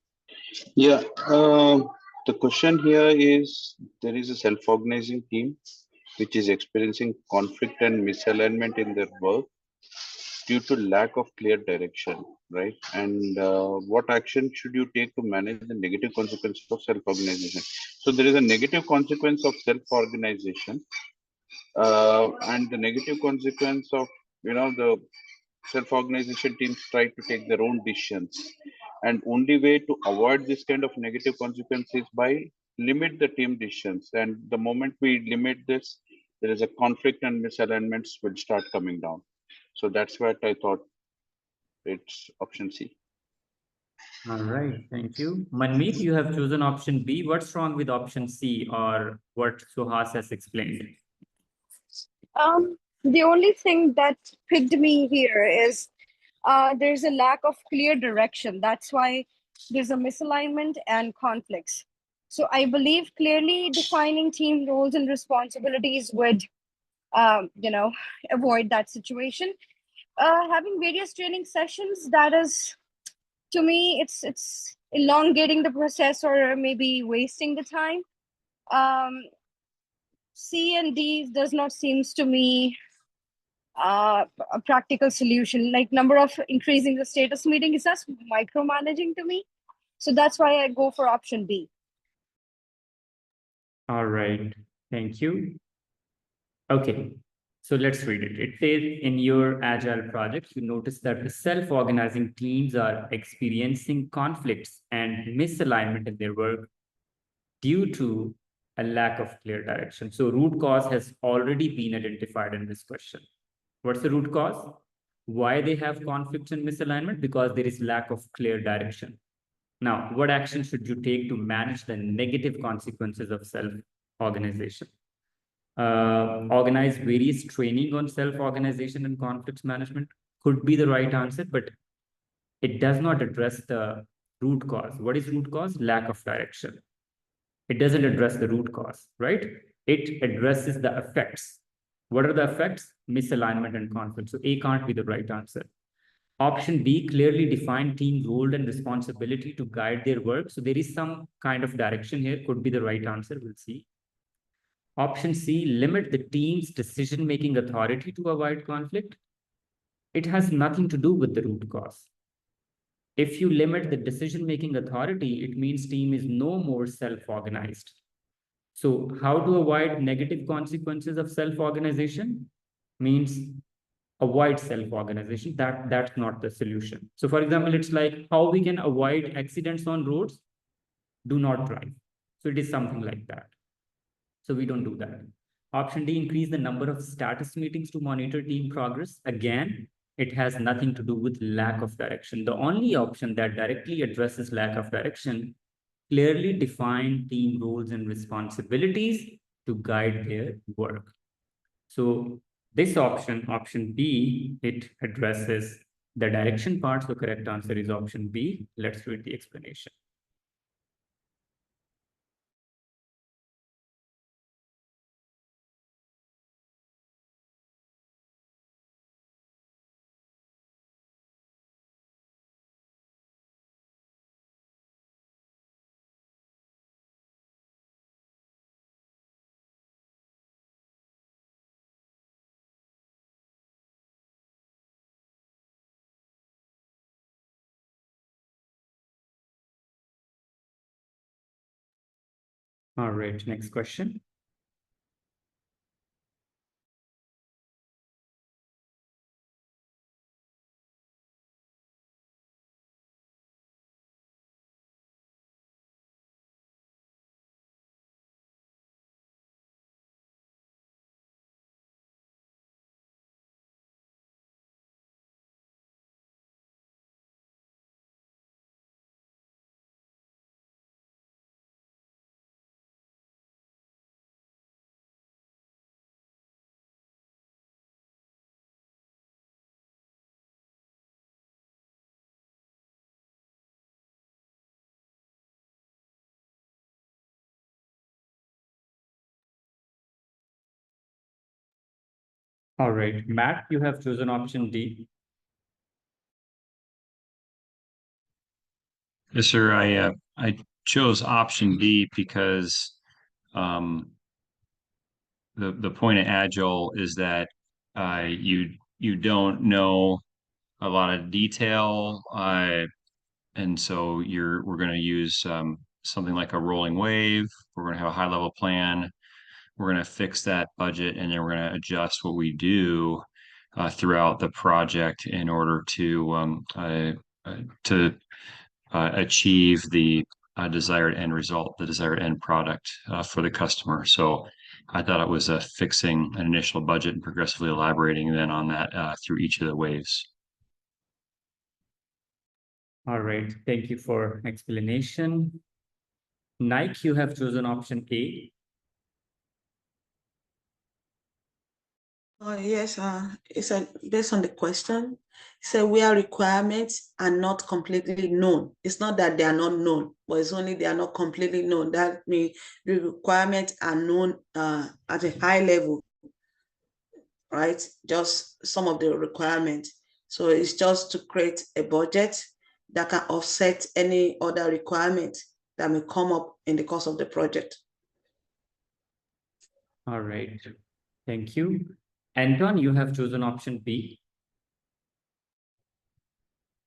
Yeah, the question here is there is a self-organizing team which is experiencing conflict and misalignment in their work due to lack of clear direction, right? And what action should you take to manage the negative consequences of self-organization? So there is a negative consequence of self-organization, and the negative consequence of the self-organization teams try to take their own decisions, and only way to avoid this kind of negative consequences by limit the team decisions. And the moment we limit this, there is a conflict and misalignments will start coming down. So that's what I thought it's option C. All right, thank you. Manmeet, you have chosen option B. What's wrong with option C or what Suhas has explained? The only thing that picked me here is there's a lack of clear direction. That's why there's a misalignment and conflicts. So I believe clearly defining team roles and responsibilities would, avoid that situation. Having various training sessions, that is, to me, it's elongating the process or maybe wasting the time. C and D does not seems to me a practical solution. Like number of increasing the status meeting is just micromanaging to me. So that's why I go for option B. All right, thank you. Okay, so let's read it. It says in your agile project, you notice that the self-organizing teams are experiencing conflicts and misalignment in their work due to a lack of clear direction. So root cause has already been identified in this question. What's the root cause? Why they have conflicts and misalignment? Because there is lack of clear direction. Now, what action should you take to manage the negative consequences of self-organization? Organize various training on self-organization and conflicts management could be the right answer, but it does not address the root cause. What is root cause? Lack of direction. It doesn't address the root cause, right? It addresses the effects. What are the effects? Misalignment and conflict. So A can't be the right answer. Option B, clearly define team role and responsibility to guide their work. So there is some kind of direction here, could be the right answer, we'll see. Option C, limit the team's decision-making authority to avoid conflict. It has nothing to do with the root cause. If you limit the decision-making authority, it means team is no more self-organized. So how to avoid negative consequences of self-organization? Means avoid self-organization. That's not the solution. So for example, it's like how we can avoid accidents on roads? Do not drive. So it is something like that. So we don't do that. Option D, increase the number of status meetings to monitor team progress. Again, it has nothing to do with lack of direction. The only option that directly addresses lack of direction, clearly define team roles and responsibilities to guide their work. So this option, option B, it addresses the direction part. So correct answer is option B. Let's read the explanation. All right, next question. All right, Matt, you have chosen option D. Yes, sir. I chose option B because the point of Agile is that you don't know a lot of detail, and so we're going to use something like a rolling wave. We're going to have a high level plan. We're going to fix that budget, and then we're going to adjust what we do throughout the project in order to achieve the desired end result, the desired end product for the customer. So I thought it was fixing an initial budget and progressively elaborating then on that through each of the waves. All right, thank you for explanation. Nike, you have chosen option A. Yes, it's based on the question. So where requirements are not completely known. It's not that they are not known, but it's only they are not completely known. That means the requirements are known at a high level, right? Just some of the requirements. So it's just to create a budget that can offset any other requirement that may come up in the course of the project. All right. Thank you. Anton, you have chosen option B.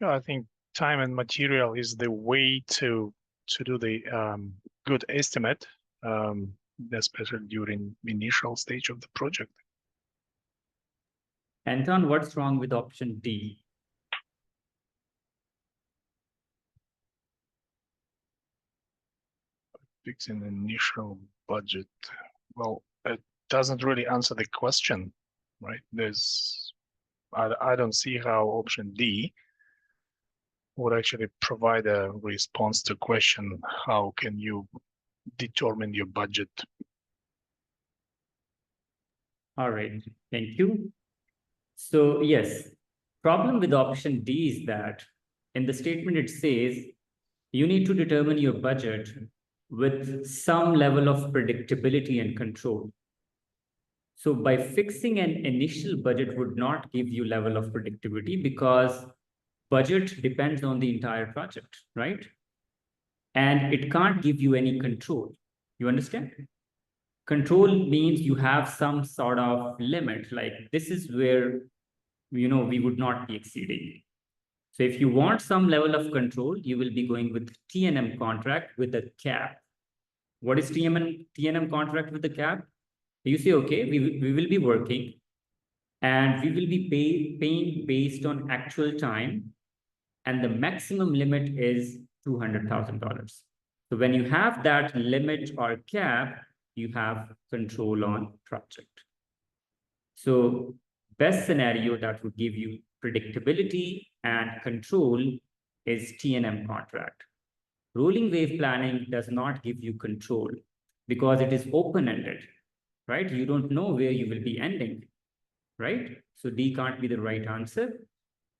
Yeah, I think time and material is the way to do the good estimate, especially during initial stage of the project. Anton, what's wrong with option D? Fixing initial budget. Well, it doesn't really answer the question, right? I don't see how option D would actually provide a response to question, how can you determine your budget? All right, thank you. So yes, problem with option D is that in the statement it says you need to determine your budget with some level of predictability and control. So by fixing an initial budget would not give you level of predictability because budget depends on the entire project, right? And it can't give you any control. You understand? Control means you have some sort of limit, like this is where, we would not be exceeding. So if you want some level of control, you will be going with T&M contract with a cap. What is T&M contract with the cap? You say, okay, we will be working and we will be paying based on actual time. And the maximum limit is $200,000. So when you have that limit or cap, you have control on project. So best scenario that would give you predictability and control is T&M contract. Rolling wave planning does not give you control because it is open-ended, right? You don't know where you will be ending, right? So D can't be the right answer.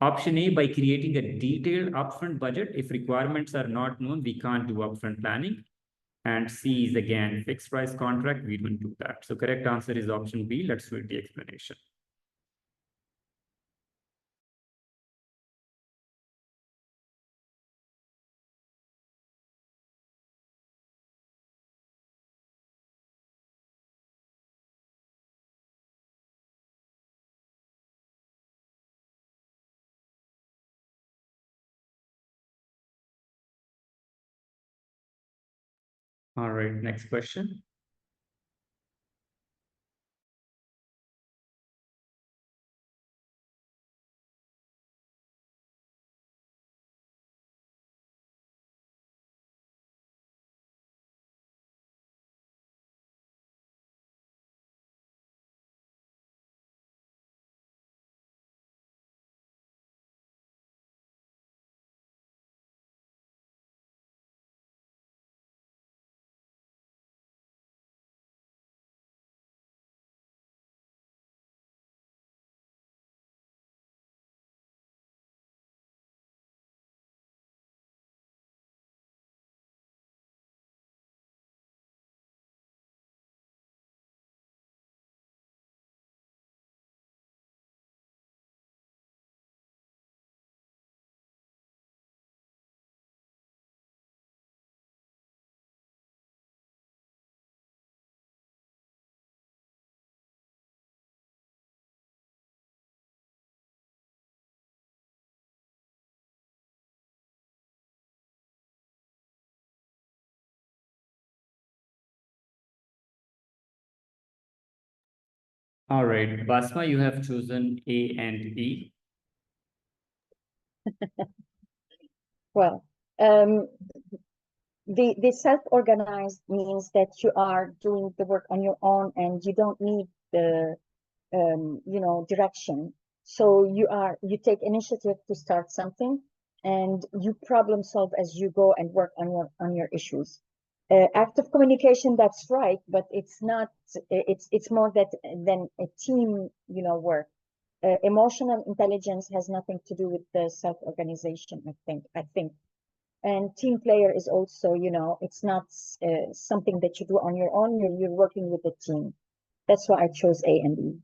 Option A, by creating a detailed upfront budget, if requirements are not known, we can't do upfront planning. And C is again fixed price contract, we don't do that. So correct answer is option B. Let's read the explanation. All right, next question. All right, Basma, you have chosen A and E. Well, the self-organized means that you are doing the work on your own and you don't need the direction. So you take initiative to start something and you problem solve as you go and work on your issues. Active communication, that's right, but it's not, it's more than a team, work. emotional intelligence has nothing to do with the self-organization, I think. And team player is also, it's not something that you do on your own, you're working with the team. That's why I chose A and E.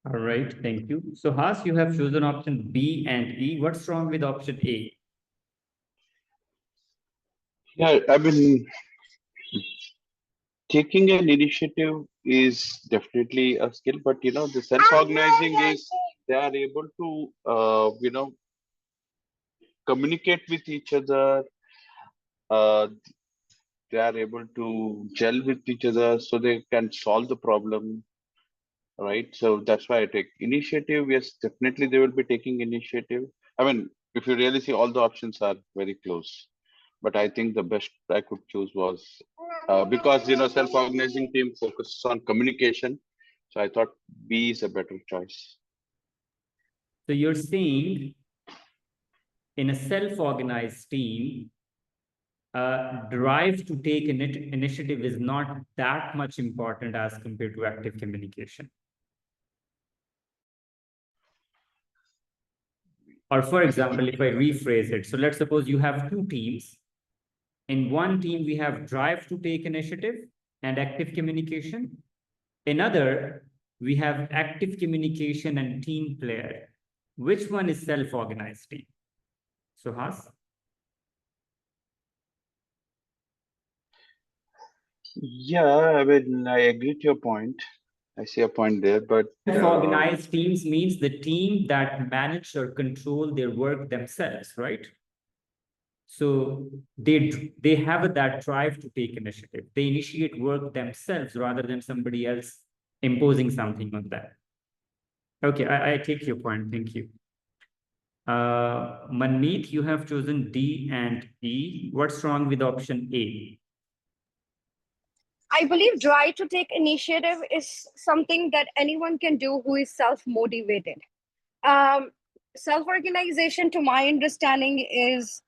All right, thank you. So Has, you have chosen option B and E. What's wrong with option A? Yeah, I mean, taking an initiative is definitely a skill, but the self-organizing is they are able to, communicate with each other. They are able to gel with each other so they can solve the problem, right? So that's why I take initiative. Yes, definitely they will be taking initiative. I mean, if you really see, all the options are very close, but I think the best I could choose was because self-organizing team focuses on communication, so I thought B is a better choice. So you're saying in a self-organized team, drive to take initiative is not that much important as compared to active communication. Or for example, if I rephrase it, so let's suppose you have two teams. In one team, we have drive to take initiative and active communication. In other, we have active communication and team player. Which one is self-organized team? So Has? Yeah, I mean, I agree to your point. I see a point there, but self-organized teams means the team that manage or control their work themselves, right? So they have that drive to take initiative. They initiate work themselves rather than somebody else imposing something on them. Okay, I take your point. Thank you. Manmeet, you have chosen D and E. What's wrong with option A? I believe drive to take initiative is something that anyone can do who is self-motivated. Self-organization, to my understanding, is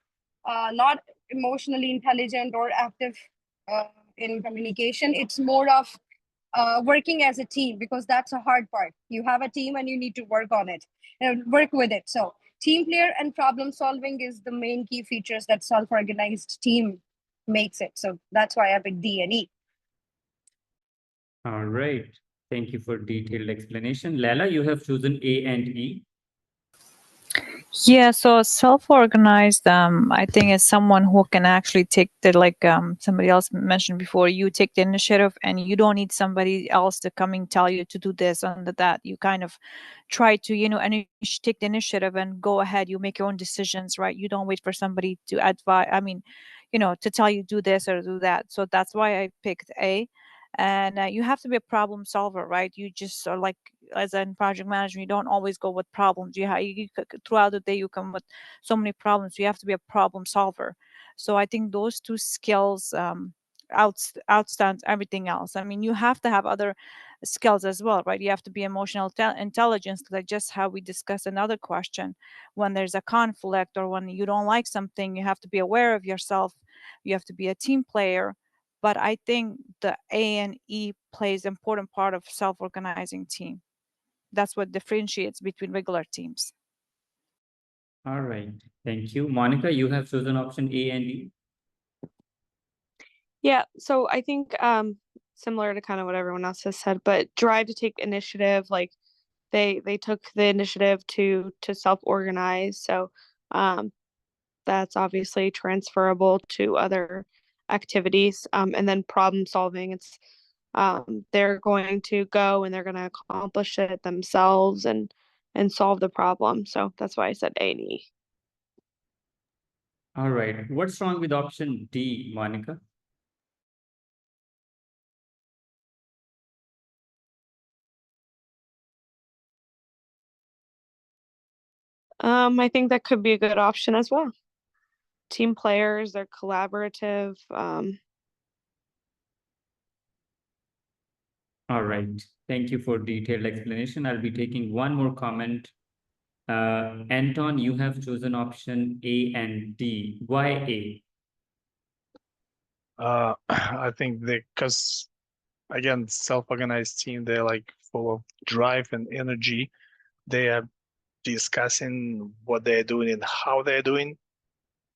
not emotionally intelligent or active in communication. It's more of working as a team, because that's a hard part. You have a team and you need to work on it and work with it. So team player and problem solving is the main key features that self-organized team makes it. So that's why I picked D and E. All right. Thank you for detailed explanation. Lala, you have chosen A and E. Yeah, so self-organized, I think is someone who can actually take the, like somebody else mentioned before, you take the initiative and you don't need somebody else to come and tell you to do this and that. You kind of try to, take the initiative and go ahead. You make your own decisions, right? You don't wait for somebody to advise, to tell you do this or do that. So that's why I picked A. And you have to be a problem solver, right? You just are like, as in project management, you don't always go with problems. Throughout the day, you come with so many problems. You have to be a problem solver. So I think those two skills outstand everything else. I mean, you have to have other skills as well, right? You have to be emotional intelligence, like just how we discussed another question. When there's a conflict or when you don't like something, you have to be aware of yourself. You have to be a team player. But I think the A and E plays important part of self-organizing team. That's what differentiates between regular teams. All right. Thank you. Monica, you have chosen option A and E. Yeah, so I think similar to kind of what everyone else has said, but drive to take initiative, like they took the initiative to self-organize. So that's obviously transferable to other activities. And then problem solving, it's they're going to go and they're going to accomplish it themselves and solve the problem. So that's why I said A and E. All right. What's wrong with option D, Monica? I think that could be a good option as well. Team players, they're collaborative. All right. Thank you for detailed explanation. I'll be taking one more comment. Anton, you have chosen option A and D. Why A? I think because again, self-organized team, they're like full of drive and energy. they are discussing what they're doing and how they're doing.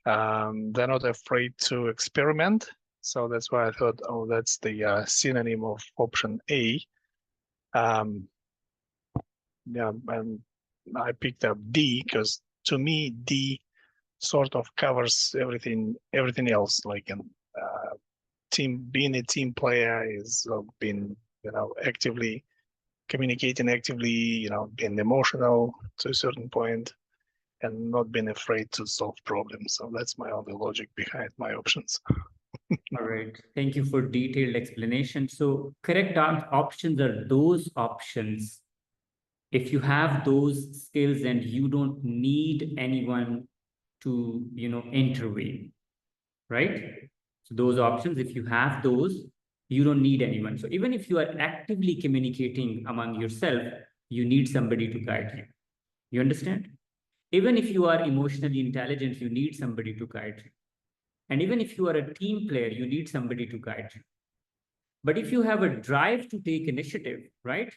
They're not afraid to experiment. So that's why I thought, oh, that's the synonym of option A. Yeah, and I picked up D because to me, D sort of covers everything else, like being a team player is being, actively communicating, actively, being emotional to a certain point, and not being afraid to solve problems. So that's my only logic behind my options. All right. Thank you for detailed explanation. So correct options are those options. If you have those skills and you don't need anyone to, intervene, right? So those options, if you have those, you don't need anyone. So even if you are actively communicating among yourself, you need somebody to guide you. You understand? Even if you are emotionally intelligent, you need somebody to guide you. And even if you are a team player, you need somebody to guide you. But if you have a drive to take initiative, right?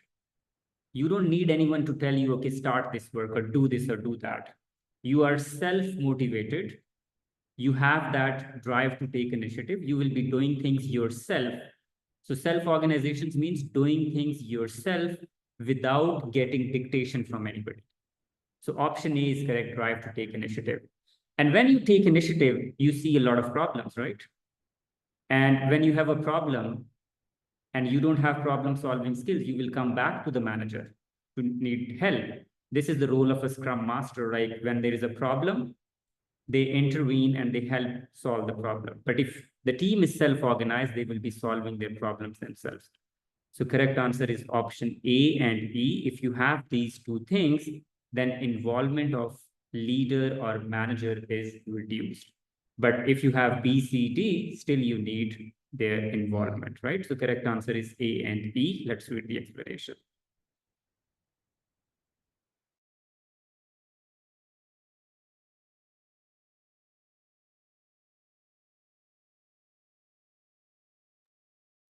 You don't need anyone to tell you, okay, start this work or do this or do that. You are self-motivated. You have that drive to take initiative. You will be doing things yourself. So self-organizations means doing things yourself without getting dictation from anybody. So option A is correct, drive to take initiative. And when you take initiative, you see a lot of problems, right? And when you have a problem and you don't have problem-solving skills, you will come back to the manager to need help. This is the role of a Scrum Master, right? When there is a problem, they intervene and they help solve the problem. But if the team is self-organized, they will be solving their problems themselves. So correct answer is option A and E. If you have these two things, then involvement of leader or manager is reduced. But if you have B, C, D, still you need their involvement, right? So correct answer is A and E. Let's read the explanation.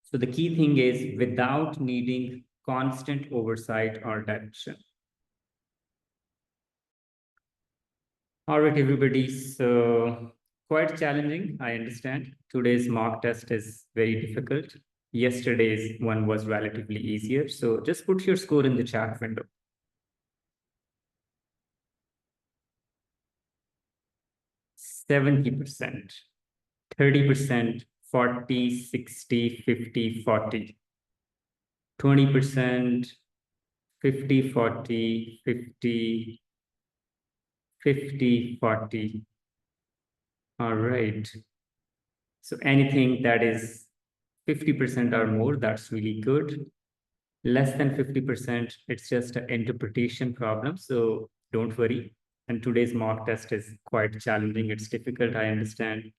So the key thing is without needing constant oversight or direction. All right, everybody. So quite challenging, I understand. Today's mock test is very difficult. Yesterday's one was relatively easier. So just put your score in the chat window. %, 30%, 40, 60, 50, 40. 20%, 50, 40, 50, 50, 40. All right. So anything that is 50% or more, that's really good. Less than 50%, it's just an interpretation problem. So don't worry. And today's mock test is quite challenging. It's difficult, I understand.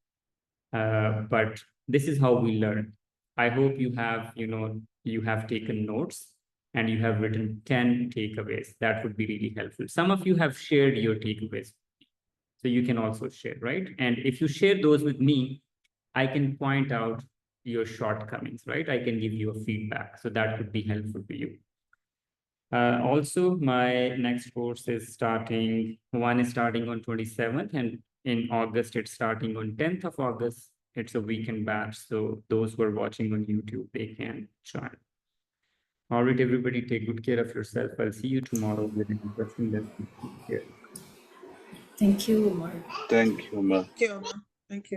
But this is how we learn. I hope you have, you have taken notes and you have written 10 takeaways. That would be really helpful. Some of you have shared your takeaways. So you can also share, right? And if you share those with me, I can point out your shortcomings, right? I can give you a feedback. So that could be helpful to you. Also, my next course is starting, one is starting on 27th, and in August, it's starting on 10th of August. It's a weekend batch. So those who are watching on YouTube, they can join. All right, everybody, take good care of yourself. I'll see you tomorrow with an interesting lesson. Thank you, Mark. Thank you, Mark. Thank you, Oma. Thank you.